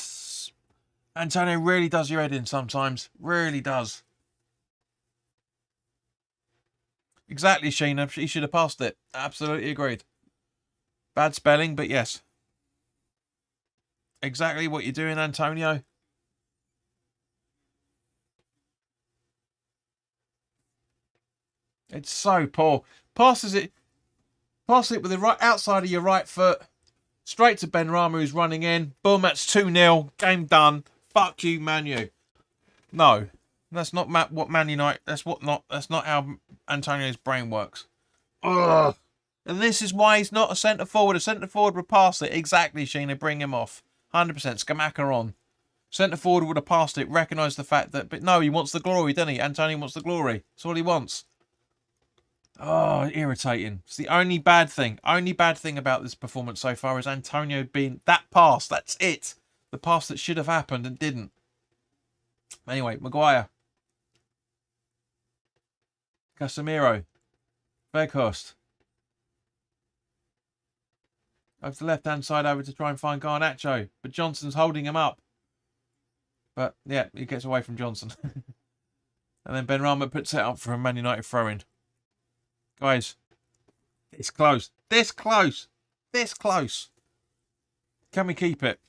Antonio really does your head in sometimes. Really does. Exactly, Sheena. He should have passed it. Absolutely agreed. Bad spelling, but yes. Exactly what you're doing, Antonio. It's so poor. Passes it with the right outside of your right foot. Straight to Benrahma, who's running in. Boom, that's 2-0. Game done. Fuck you, Man U. No. That's not what Man United... That's not how Antonio's brain works. Ugh. And this is why he's not a centre-forward. A centre-forward would pass it. Exactly, Sheena. Bring him off. 100%. Skamaka on. Centre-forward would have passed it. Recognised the fact that... But no, he wants the glory, doesn't he? Antonio wants the glory. That's all he wants. Oh, irritating. It's the only bad thing. Only bad thing about this performance so far is Antonio being... That pass. That's it. The pass that should have happened and didn't. Anyway, Maguire. Casemiro. Weghorst. Over to the left-hand side over to try and find Garnacho. But Johnson's holding him up. But, yeah, he gets away from Johnson. And then Benrahma puts it up for a Man United throw-in. Guys, it's close. This close. This close. Can we keep it?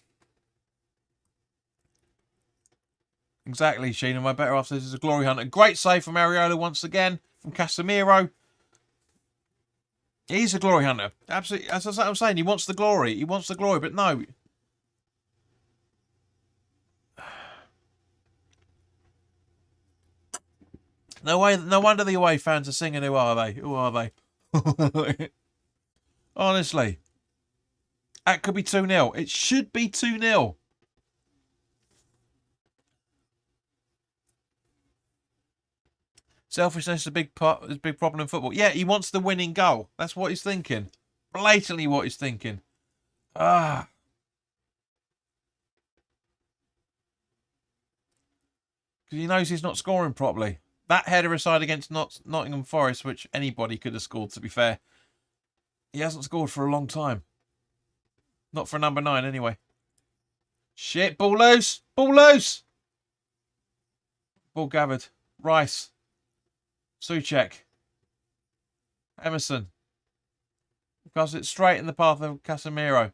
Exactly, Sheena. My better half says it's a glory hunter. Great save from Areola once again. From Casemiro. He's a glory hunter. Absolutely. As I'm saying, he wants the glory. He wants the glory, but no. No wonder the away fans are singing, who are they? Who are they? Honestly. That could be 2-0. It should be 2-0. Selfishness is a big problem in football. Yeah, he wants the winning goal. That's what he's thinking. Blatantly what he's thinking. Ah. because he knows he's not scoring properly. That header aside against Nottingham Forest, which anybody could have scored, to be fair, he hasn't scored for a long time. Not for number 9, anyway. Shit, ball loose. Ball loose. Ball gathered. Rice. Souček. Emerson. Because it's straight in the path of Casemiro.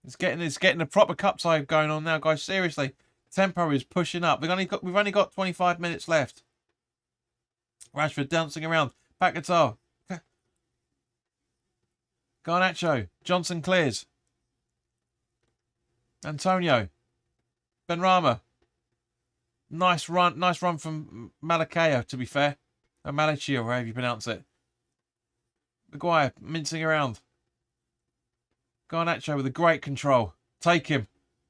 It's getting a proper cup side going on now, guys. Seriously. Tempo is pushing up. We've only got 25 minutes left. Rashford dancing around. Paquetá. Garnacho. Johnson clears. Antonio. Benrahma. Nice run from Malakaya, to be fair. Or Malachia, or however you pronounce it. Maguire mincing around. Garnacho with a great control. Take him.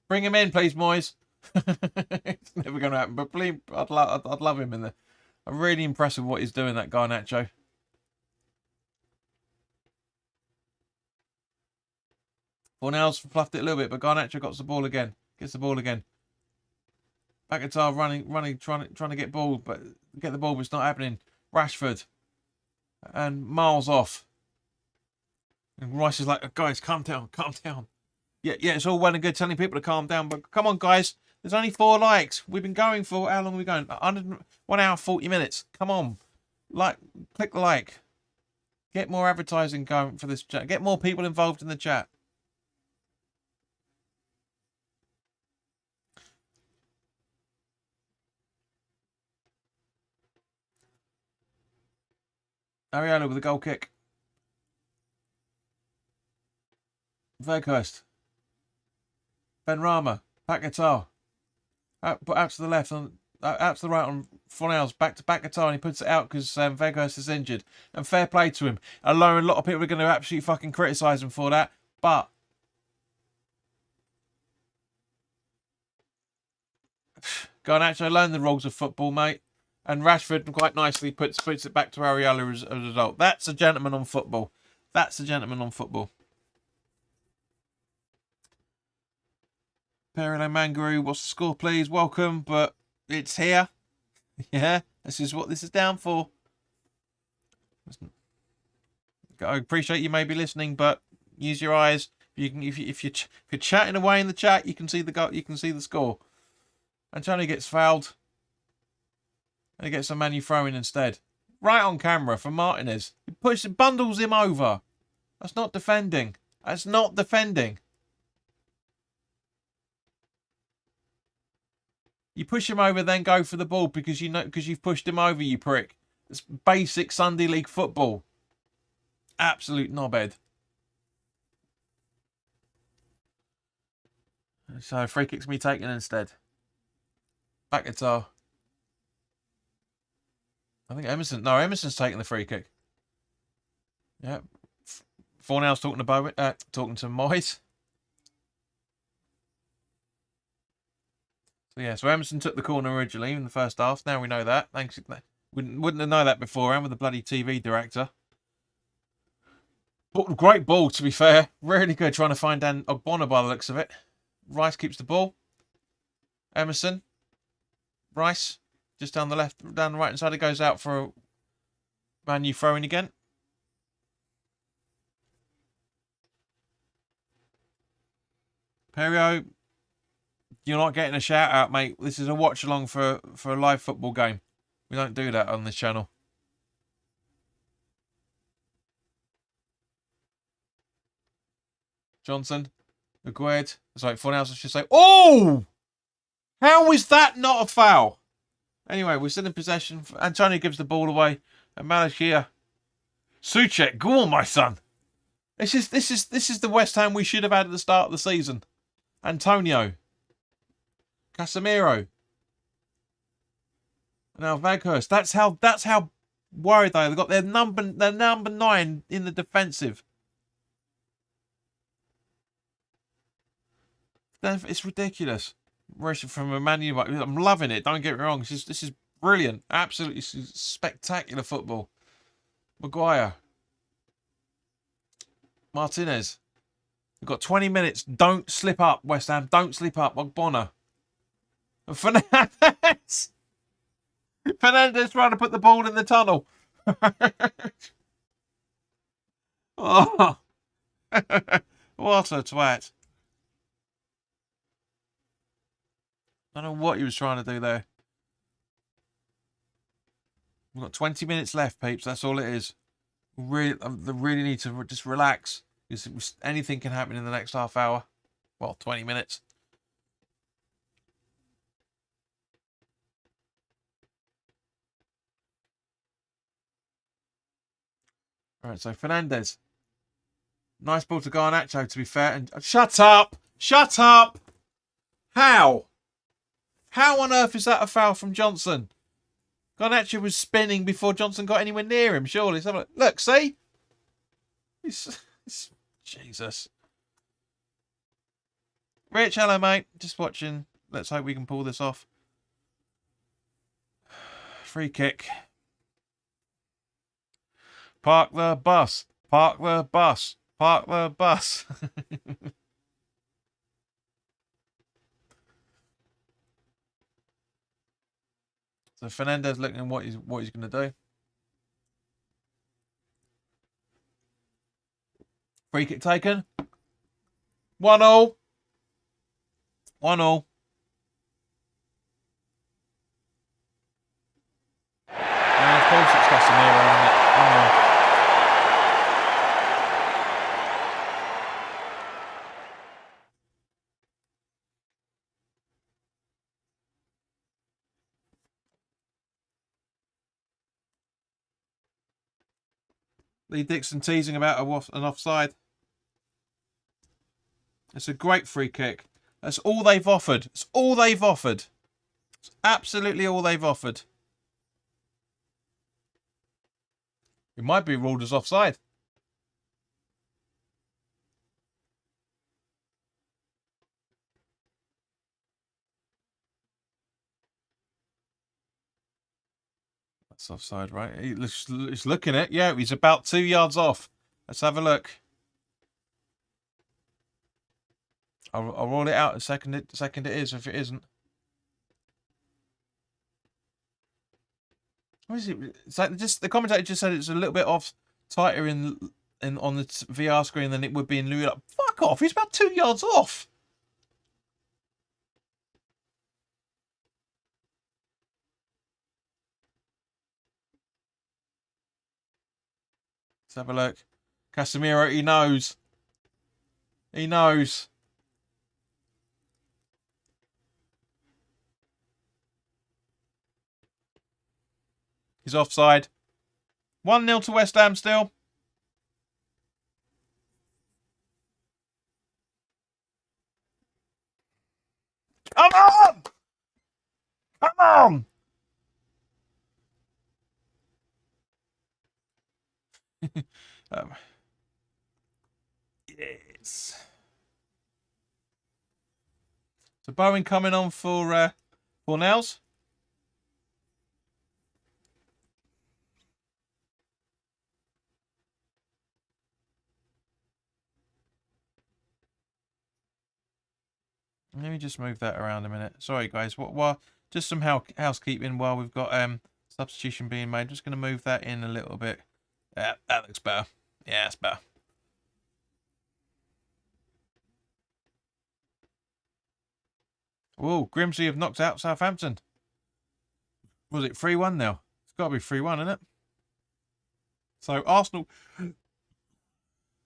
Bring him in, please, Moyes. It's never going to happen, but please, I'd love him in there. I'm really impressed with what he's doing, that Garnacho. Fornals fluffed it a little bit, but Garnacho got the ball again. Gets the ball again. Paquetá running, trying to get ball, but it's not happening. Rashford. And miles off. And Rice is like, guys, calm down, calm down. Yeah, it's all well and good telling people to calm down, but come on, guys. There's only 4 likes. We've been going for, how long are we going? 1 hour, 40 minutes. Come on. Click the like. Get more advertising going for this chat. Get more people involved in the chat. Ariella with a goal kick. Weghorst. Benrahma. Paquetá. Out to the left, out to the right on Fornals. Back to Paquetá, and he puts it out because Weghorst is injured. And fair play to him. Although a lot of people are going to absolutely fucking criticise him for that. But Garnacho learned the rules of football, mate. And Rashford quite nicely puts it back to Ariella as a result. That's a gentleman on football. That's a gentleman on football. Perillo Mangaroo, what's the score, please? Welcome, but it's here. Yeah, this is what this is down for. I appreciate you may be listening, but use your eyes. If you're chatting away in the chat, you can see the goal. You can see the score. Antonio gets fouled. And he gets a Man U throw-in instead. Right on camera for Martinez. He bundles him over. That's not defending. That's not defending. You push him over, then go for the ball because you've pushed him over, you prick. It's basic Sunday League football. Absolute knobhead. So free kick's me taken instead. Paquetá. I think Emerson. No, Emerson's taking the free kick. Yeah. Fornals talking to Moyes. So yeah, so Emerson took the corner originally in the first half. Now we know that. Thanks. Wouldn't have known that beforehand with the bloody TV director. But great ball, to be fair. Really good trying to find Dan Ogbonna by the looks of it. Rice keeps the ball. Emerson. Rice. Just down the right hand side. It goes out for a Man U throw-in again. Perio, you're not getting a shout out, mate. This is a watch along for a live football game. We don't do that on this channel. Johnson, Aguerd. Sorry, Fornals should say. Oh! How is that not a foul? Anyway, we're still in possession. Antonio gives the ball away. And Malachia. Souček, go on, my son. This is the West Ham we should have had at the start of the season. Antonio. Casemiro. Now Weghorst. That's how worried they are. They've got their number 9 in the defensive. It's ridiculous. From a Man U, I'm loving it. Don't get me wrong. This is brilliant. Absolutely spectacular football. Maguire. Martinez. We've got 20 minutes. Don't slip up, West Ham. Don't slip up. Ogbonna. Fernandez. Fernandez trying to put the ball in the tunnel. Oh. What a twat. I don't know what he was trying to do there. We've got 20 minutes left, peeps. That's all it is. They really need to just relax. Because anything can happen in the next half hour. Well, 20 minutes. All right, so Fernandez. Nice ball to Garnacho, to be fair. And shut up! Shut up! How? How on earth is that a foul from Johnson? Garnacho was spinning before Johnson got anywhere near him, surely. Let's have a look. Look, see? Jesus. Rich, hello, mate. Just watching. Let's hope we can pull this off. Free kick. Park the bus. Park the bus. Park the bus. So Fernandez looking at what he's going to do. Free kick taken. 1-0. 1-0. And of course it's Casemiro, isn't it? Oh. Lee Dixon teasing about an offside. It's a great free kick. That's all they've offered. It's all they've offered. It's absolutely all they've offered. It might be ruled as offside. That's offside, right? He's looking at it. Yeah, he's about 2 yards off. Let's have a look. I'll roll it out a second. Second it is, if it isn't. What is it? It's like just the commentator just said it's a little bit off, tighter in on the VR screen than it would be in Louis. Fuck off! He's about 2 yards off. Let's have a look. Casemiro, he knows. He knows. He's offside. 1-0 to West Ham still. Come on! Come on! Yes. So Bowen coming on for Nels. Let me just move that around a minute. Sorry, guys. What? Just some housekeeping while we've got substitution being made. Just going to move that in a little bit. Yeah, that looks better. Yeah, that's better. Whoa, Grimsby have knocked out Southampton. Was it 3-1 now? It's got to be 3-1, isn't it? So Arsenal.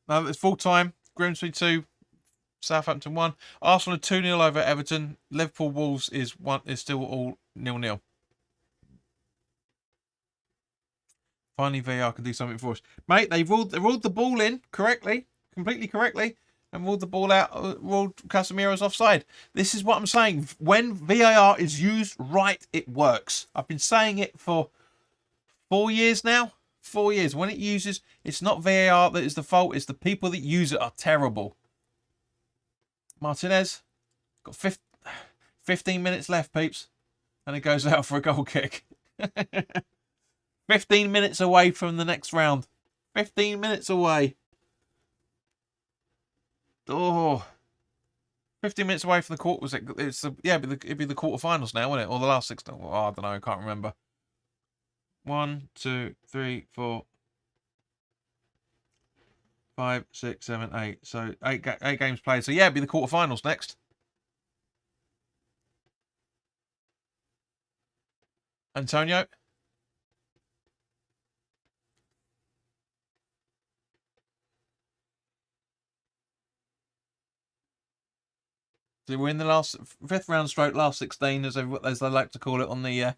No, it's full time. Grimsby 2. Southampton 1. Arsenal 2-0 over Everton. Liverpool Wolves is still all 0-0. Finally, VAR can do something for us, mate. They ruled the ball in correctly, completely correctly, and ruled the ball out. Ruled Casemiro's offside. This is what I'm saying. When VAR is used right, it works. I've been saying it for 4 years now. 4 years. When it uses, it's not VAR that is the fault. It's the people that use it are terrible. Martinez got 15 minutes left, peeps, and it goes out for a goal kick. 15 minutes away from the next round. 15 minutes away. Oh, 15 minutes away from the quarter. Was it? It'd be the quarterfinals now, wouldn't it? Or the last 16? Oh, I don't know. I can't remember. 1, 2, 3, 4, 5, 6, 7, 8. So eight games played. So yeah, it'd be the quarterfinals next. Antonio. So we're in the last 5th round stroke, last 16, as they like to call it on the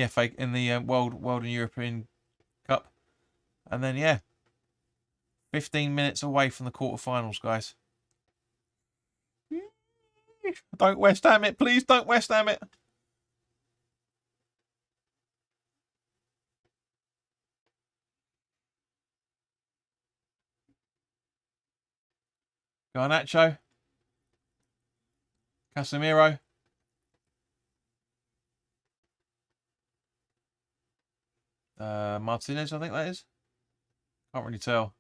FA in the World and European Cup, and then yeah, 15 minutes away from the quarterfinals, guys. Don't West Ham it, please. Don't West Ham it. Garnacho. Casemiro. Martinez, I think that is. Can't really tell.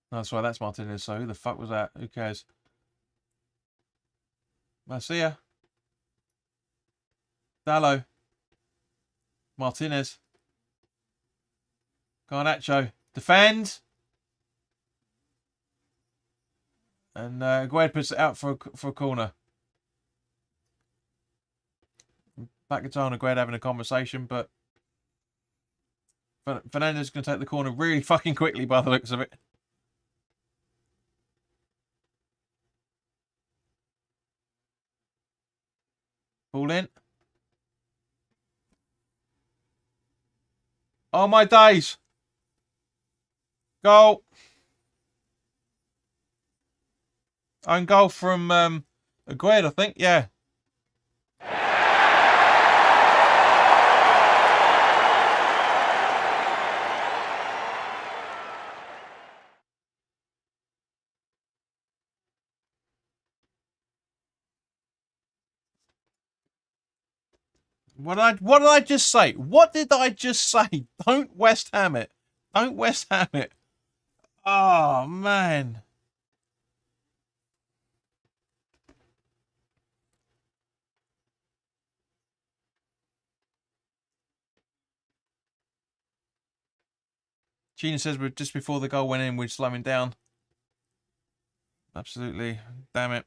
No, that's right, that's Martinez. So who the fuck was that? Who cares? Marcia. Dallo. Martinez. Garnacho. Defend. And Gued puts it out for a corner. Pakatana and Gued having a conversation, but Fernandez is going to take the corner really fucking quickly by the looks of it. Ball in. Oh my days. Goal. Own goal from Aguerd, I think. Yeah. What did I just say? What did I just say? Don't West Ham it. Don't West Ham it. Oh man. Gina says we're just before the goal went in, we're slowing down. Absolutely. Damn it.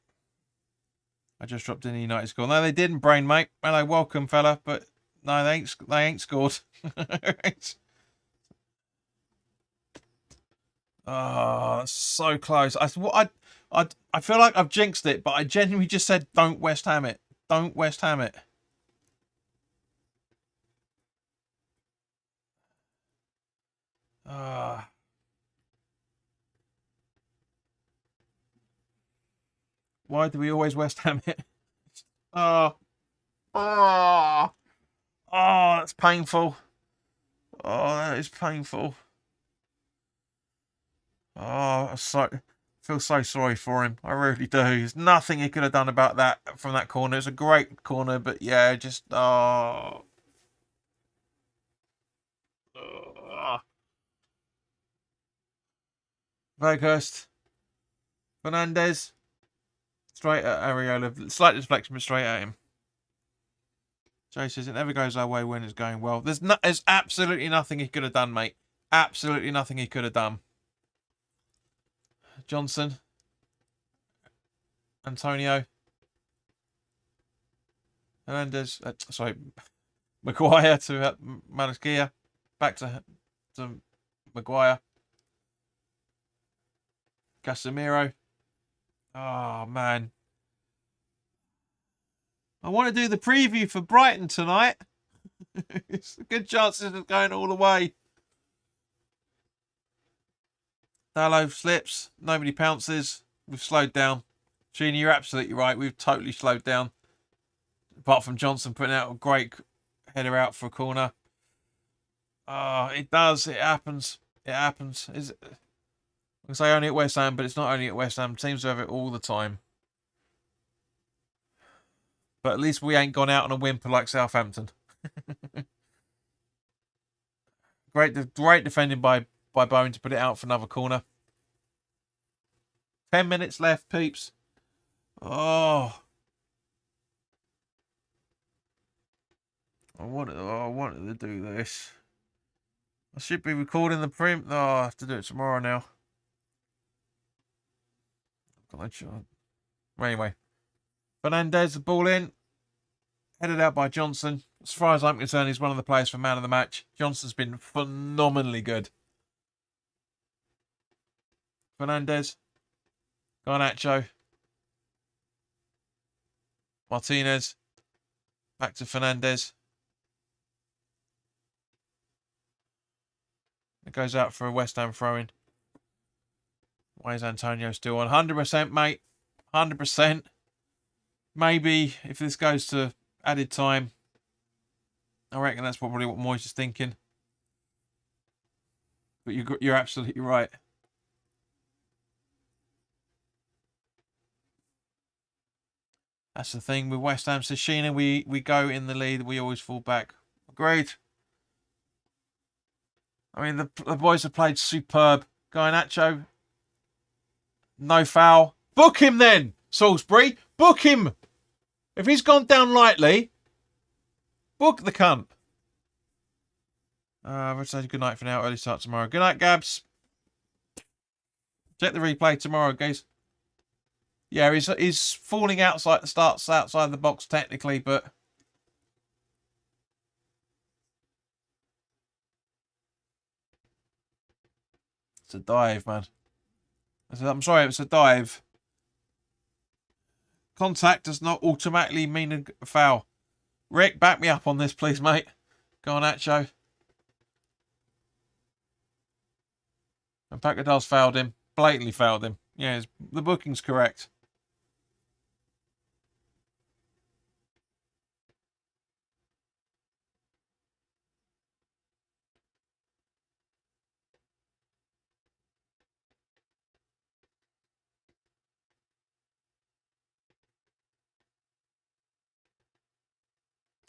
I just dropped in a United score. No, they didn't, Brain, mate. Hello, welcome, fella. But no, they ain't scored. Oh, that's so close. I feel like I've jinxed it, but I genuinely just said, don't West Ham it. Don't West Ham it. Why do we always West Ham it? Oh, that's painful. Oh, that is painful. Oh, I feel so sorry for him. I really do. There's nothing he could have done about that from that corner. It's a great corner, but yeah, just Veghurst. Fernandez. Straight at Areola. Slight deflection, but straight at him. Jay says it never goes our way when it's going well. There's absolutely nothing he could have done, mate. Absolutely nothing he could have done. Johnson. Antonio. Hernandez. Sorry. Maguire to Malaskia. Back to Maguire. Casemiro. Oh, man. I want to do the preview for Brighton tonight. It's a good chances of going all the way. Dallo slips. Nobody pounces. We've slowed down. Sheeny, you're absolutely right. We've totally slowed down. Apart from Johnson putting out a great header out for a corner. Oh, it does. It happens. It happens. Is it? I say only at West Ham, but it's not only at West Ham. Teams have it all the time. But at least we ain't gone out on a whimper like Southampton. Great defending by Bowen to put it out for another corner. 10 minutes left, peeps. Oh. I wanted to do this. I should be recording the print. Oh, I have to do it tomorrow now. Anyway. Fernandez, the ball in. Headed out by Johnson. As far as I'm concerned, he's one of the players for man of the match. Johnson's been phenomenally good. Fernandez. Garnacho. Martinez. Back to Fernandez. It goes out for a West Ham throw-in. Why is Antonio still on? 100%, mate. 100%. Maybe if this goes to added time, I reckon that's probably what Moyes is thinking. But you're absolutely right. That's the thing with West Ham. Sashina, we go in the lead, we always fall back. Agreed. I mean, the boys have played superb. Garnacho, no foul. Book him then, Salisbury. Book him. If he's gone down lightly, book the cunt. Let's say good night for now. Early start tomorrow. Good night, Gabs. Check the replay tomorrow, guys. Yeah, he's falling outside the box technically, but it's a dive, man. I'm sorry, it's a dive. Contact does not automatically mean a foul. Rick, back me up on this, please, mate. Garnacho. And Pacadal's fouled him. Blatantly fouled him. Yeah, the booking's correct.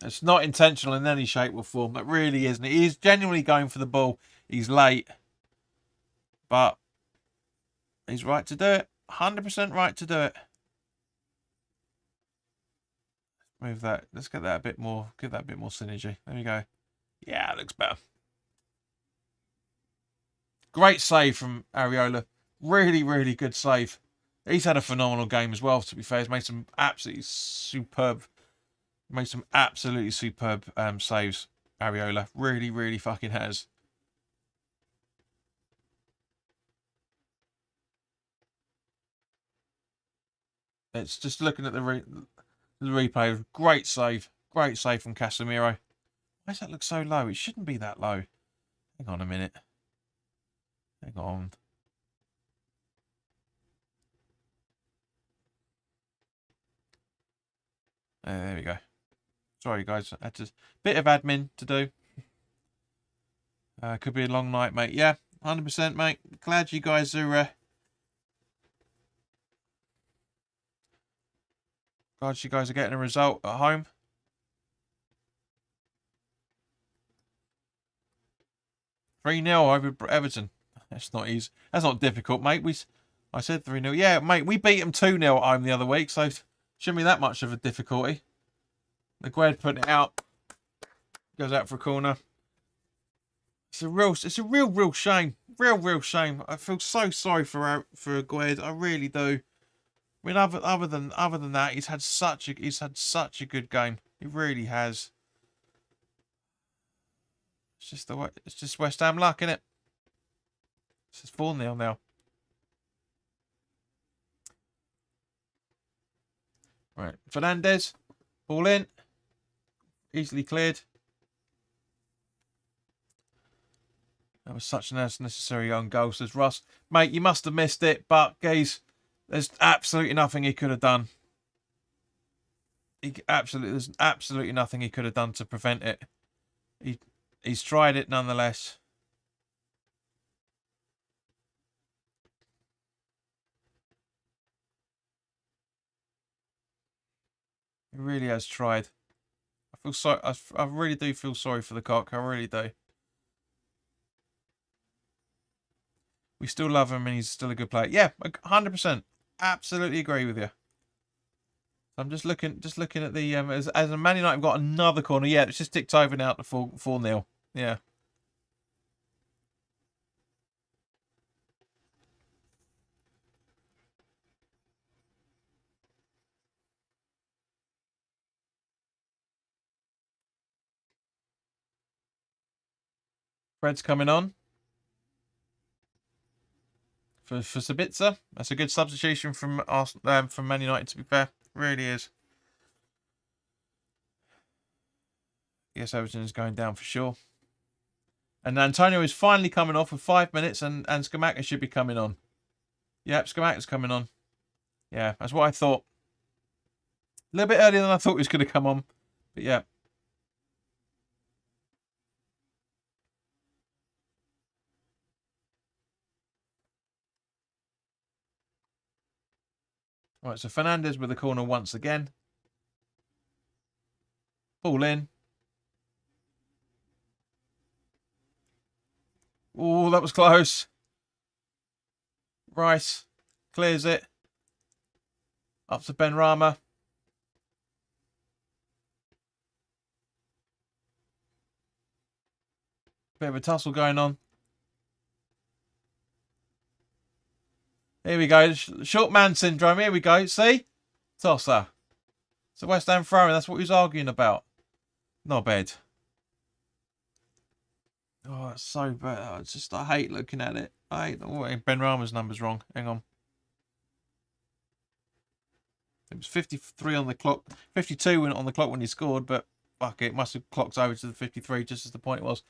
It's not intentional in any shape or form. That really isn't. He's genuinely going for the ball. He's late. But he's right to do it. 100% right to do it. Move that. Let's get that a bit more. Give that a bit more synergy. There we go. Yeah, it looks better. Great save from Areola. Really, really good save. He's had a phenomenal game as well, to be fair. He's made some absolutely superb saves, Areola. Really, really fucking has. It's just looking at the replay. Great save. Great save from Casemiro. Why does that look so low? It shouldn't be that low. Hang on a minute. Hang on. There we go. Sorry, guys. I had a bit of admin to do. Could be a long night, mate. Yeah, 100%, mate. Glad you guys are... glad you guys are getting a result at home. "3-0 over Everton." That's not easy. That's not difficult, mate. I said 3-0. Yeah, mate, we beat them 2-0 at home the other week, so shouldn't be that much of a difficulty. Aguerd put it out. Goes out for a corner. It's a real shame. Real shame. I feel so sorry for Aguerd. I really do. I mean, other than that, he's had such a good game. He really has. It's just the way. It's just West Ham luck, innit? It's just 4-0 now. Right, Fernandez, ball in, easily cleared. That was such an unnecessary own goal, says Russ. Mate, you must have missed it, but guys, there's absolutely nothing he could have done. There's absolutely nothing he could have done to prevent it. He's tried it nonetheless. He really has tried. I feel sorry. I really do feel sorry for the cock. I really do. We still love him and he's still a good player. Yeah, 100%. Absolutely agree with you. I'm just looking at the as a Man United have got another corner. Yeah, it's just ticked over now to 4-0. Yeah. Fred's coming on for Sabitzer. That's a good substitution from Man United, to be fair. Really is. Yes, Everton is going down for sure. And Antonio is finally coming off with 5 minutes, and Scamacca should be coming on. Yep, Scamacca's coming on. Yeah, that's what I thought. A little bit earlier than I thought he was going to come on. But yeah. All right, so Fernandez with the corner once again. Ball in. Oh, that was close. Rice clears it. Up to Benrahma. Bit of a tussle going on. Here we go. Short man syndrome. Here we go. See? Tosser. It's a West Ham throw-in. That's what he was arguing about. Not bad. Oh, it's so bad. I hate looking at it. Benrahma's number's wrong. Hang on. It was 53 on the clock. 52 on the clock when he scored, but fuck it. Must have clocked over to the 53 just as the point was.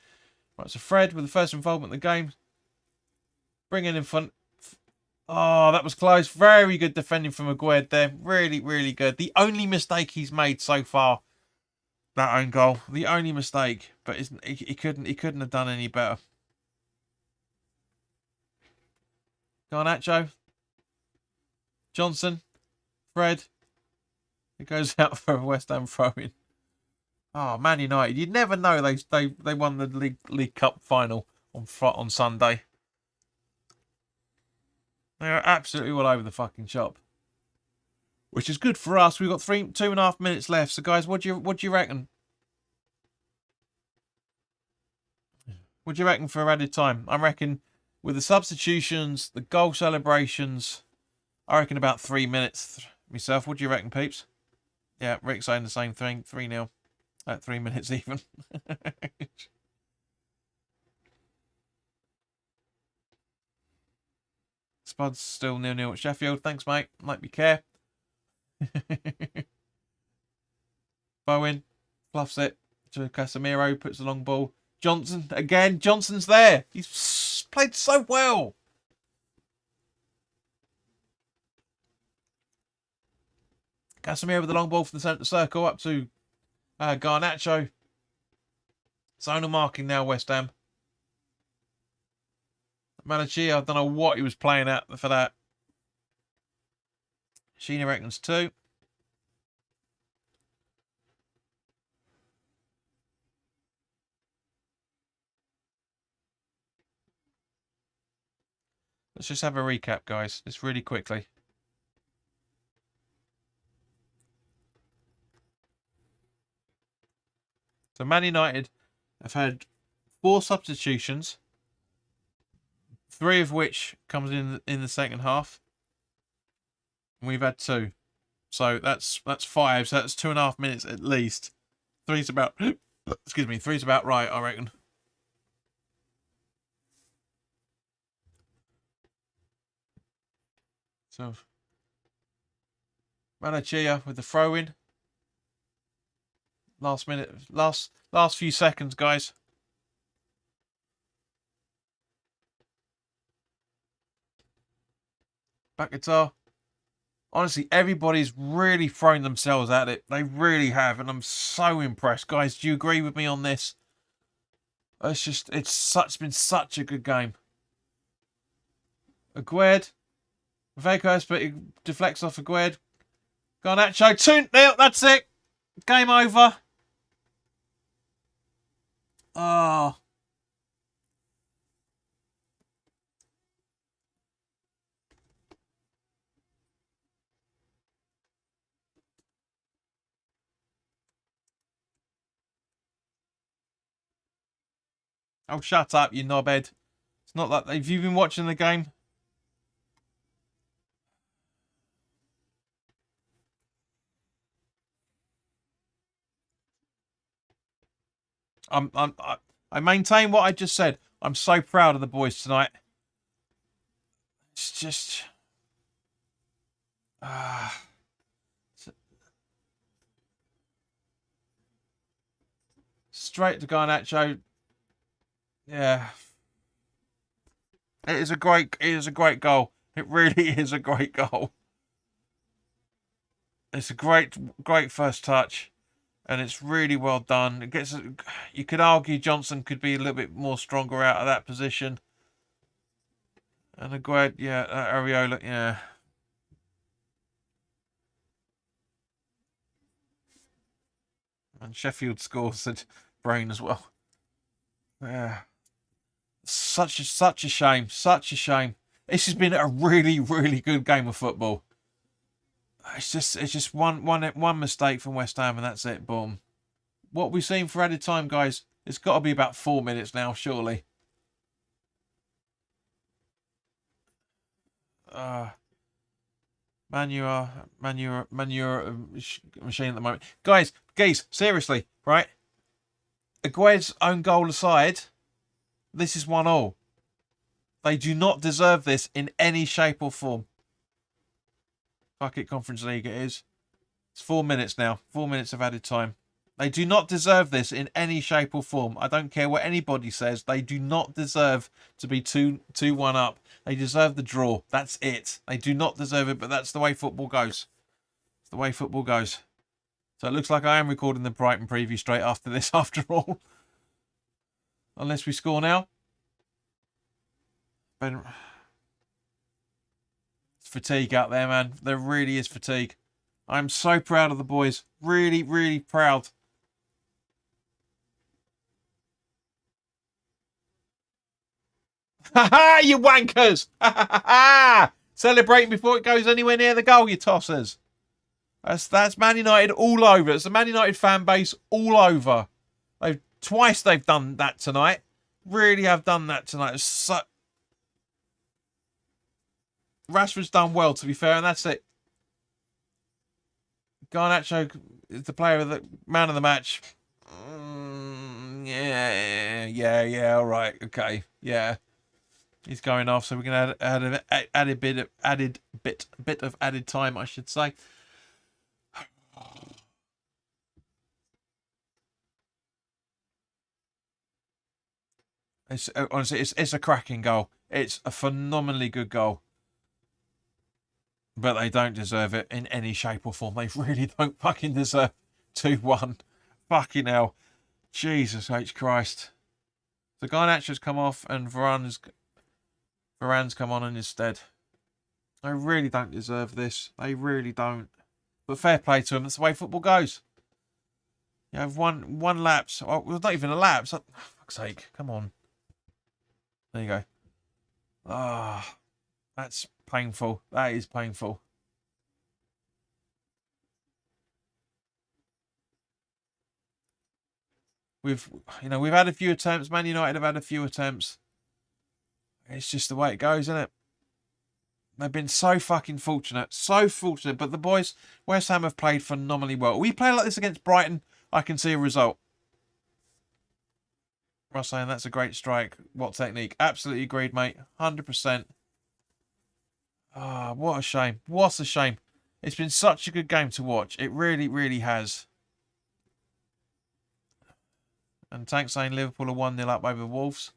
Right, so Fred with the first involvement in the game. Bringing in front. Oh, that was close. Very good defending from Aguerd there. Really, really good. The only mistake he's made so far, that own goal. The only mistake, but he couldn't have done any better. Garnacho, Johnson, Fred. It goes out for a West Ham throw-in. Oh, Man United. You'd never know they won the League Cup final on Sunday. They're absolutely all over the fucking shop, which is good for us. We've got 2.5 minutes left. So, guys, what do you reckon? What do you reckon for added time? I reckon with the substitutions, the goal celebrations, I reckon about 3 minutes myself. What do you reckon, peeps? Yeah, Rick's saying the same thing. 3-0 at 3 minutes even. Spud's still 0-0 at Sheffield. Thanks, mate. Like me care. Bowen fluffs it to Casemiro. Puts the long ball. Johnson again. Johnson's there. He's played so well. Casemiro with the long ball from the centre circle up to Garnacho. Zonal marking now, West Ham. Malachi, I don't know what he was playing at for that. Sheena reckons 2. Let's just have a recap, guys. Just really quickly. So Man United have had 4 substitutions. 3 of which comes in the second half. We've had 2, so that's 5. So that's 2.5 minutes at least. 3's about excuse me. 3's about right, I reckon. So Manachia with the throw in. Last minute, last few seconds, guys. Back guitar. Honestly, everybody's really thrown themselves at it. They really have, and I'm so impressed. Guys, do you agree with me on this? It's been such a good game. Aguerd. Vekos, but he deflects off Aguerd. Garnacho, 2-0, that's it. Game over. Oh. Oh, shut up, you knobhead. It's not like... Have you been watching the game? I maintain what I just said. I'm so proud of the boys tonight. It's just... straight to Garnacho. Yeah. It is a great goal. It really is a great goal. It's a great first touch. And it's really well done. It gets. You could argue Johnson could be a little bit more stronger out of that position. And Aguerd, yeah, Areola, yeah. And Sheffield scores at Brain as well. Yeah. Such a shame. Such a shame. This has been a really, really good game of football. It's just one mistake from West Ham and that's it. Boom. What we've seen for added time, guys, it's got to be about 4 minutes now, surely. Manure machine at the moment. Guys, geese, seriously, right? Agued's own goal aside, this is 1-1. They do not deserve this in any shape or form. Fuck it, Conference League it is. It's 4 minutes now. 4 minutes of added time. They do not deserve this in any shape or form. I don't care what anybody says. They do not deserve to be 2-1 up. They deserve the draw. That's it. They do not deserve it, but that's the way football goes. It's the way football goes. So it looks like I am recording the Brighton preview straight after this, after all. Unless we score now. It's fatigue out there, man. There really is fatigue. I'm so proud of the boys. Really, really proud. Ha ha, you wankers! Ha ha ha! Celebrating before it goes anywhere near the goal, you tossers. That's Man United all over. It's the Man United fan base all over. Twice they've done that tonight. Really have done that tonight. Rashford's done well, to be fair, and that's it. Garnacho is the player of the man of the match. Yeah. All right, okay, yeah. He's going off, so we're gonna add a bit of added time, I should say. It's honestly, it's a cracking goal. It's a phenomenally good goal. But they don't deserve it in any shape or form. They really don't fucking deserve 2-1. Fucking hell. Jesus H. Christ. So Garnacho's come off and Varane's come on in his stead. They really don't deserve this. They really don't. But fair play to them. That's the way football goes. You have one lapse. Oh, well, not even a lapse. Oh, for fuck's sake. Come on. There you go. Ah, that's painful. That is painful. We've had a few attempts. Man United have had a few attempts. It's just the way it goes, isn't it? They've been so fucking fortunate. So fortunate. But the boys, West Ham have played phenomenally well. We play like this against Brighton, I can see a result. Ross saying that's a great strike. What technique? Absolutely agreed, mate. 100%. Ah, what a shame. What a shame. It's been such a good game to watch. It really, really has. And Tank saying Liverpool are 1-0 up over Wolves.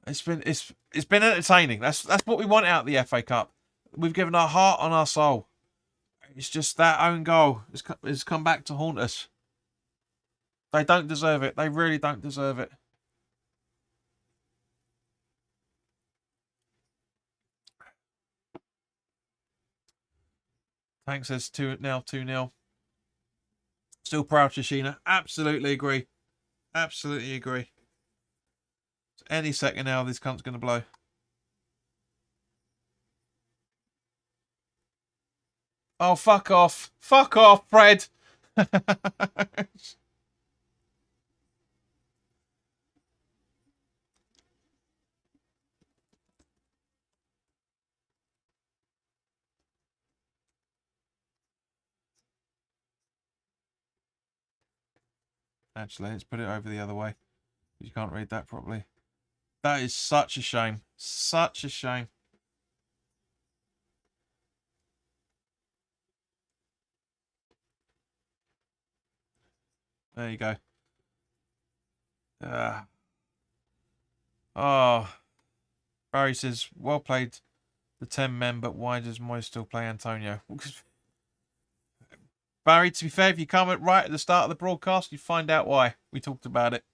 It's been entertaining. That's what we want out of the FA Cup. We've given our heart and our soul. It's just that own goal has come back to haunt us. They don't deserve it. They really don't deserve it. Tank says 2-0. Still proud, Shishina. Absolutely agree. Absolutely agree. Any second now, this cunt's going to blow. Oh, fuck off. Fuck off, Fred. Actually, let's put it over the other way. You can't read that properly. That is such a shame. Such a shame. There you go. Oh. Barry says, well played the 10 men, but why does Moy still play Antonio? Barry, to be fair, if you come right at the start of the broadcast, you find out why. We talked about it.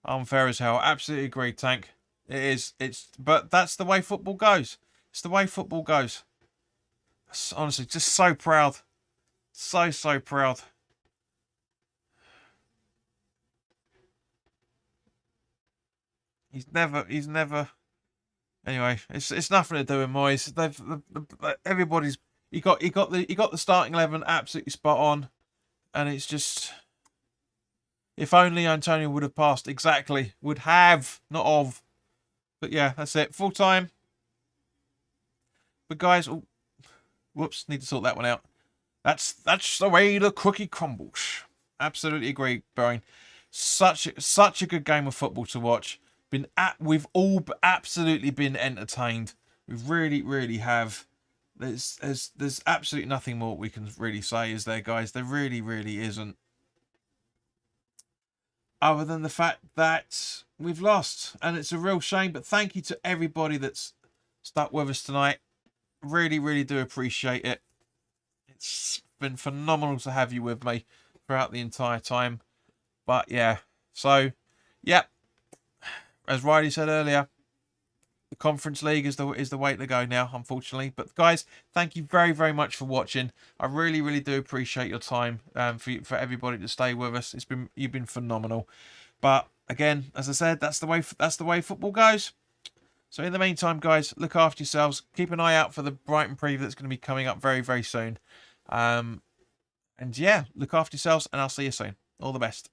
Unfair as hell. Absolutely agree, Tank. It is. But that's the way football goes. It's the way football goes. Honestly, just so proud. So proud. He's never. Anyway, it's nothing to do with Moyes. Everybody's he got the starting 11 absolutely spot on, and it's just, if only Antonio would have passed. Exactly, would have, not of. But yeah, that's it. Full time. But guys, oh, whoops, need to sort that one out. That's the way the cookie crumbles. Absolutely agree, Brian. Such a good game of football to watch. We've all absolutely been entertained. We really have. There's absolutely nothing more we can really say, is there, guys? There really isn't. Other than the fact that we've lost, and it's a real shame. But thank you to everybody that's stuck with us tonight. Really do appreciate it. It's been phenomenal to have you with me throughout the entire time. But yeah, so yeah. As Riley said earlier, the Conference League is the way to go now, unfortunately. But guys, thank you very much for watching. I really do appreciate your time. For everybody to stay with us, you've been phenomenal. But again, as I said, that's the way football goes. So in the meantime, guys, look after yourselves. Keep an eye out for the Brighton preview that's going to be coming up very soon. And yeah, look after yourselves, and I'll see you soon. All the best.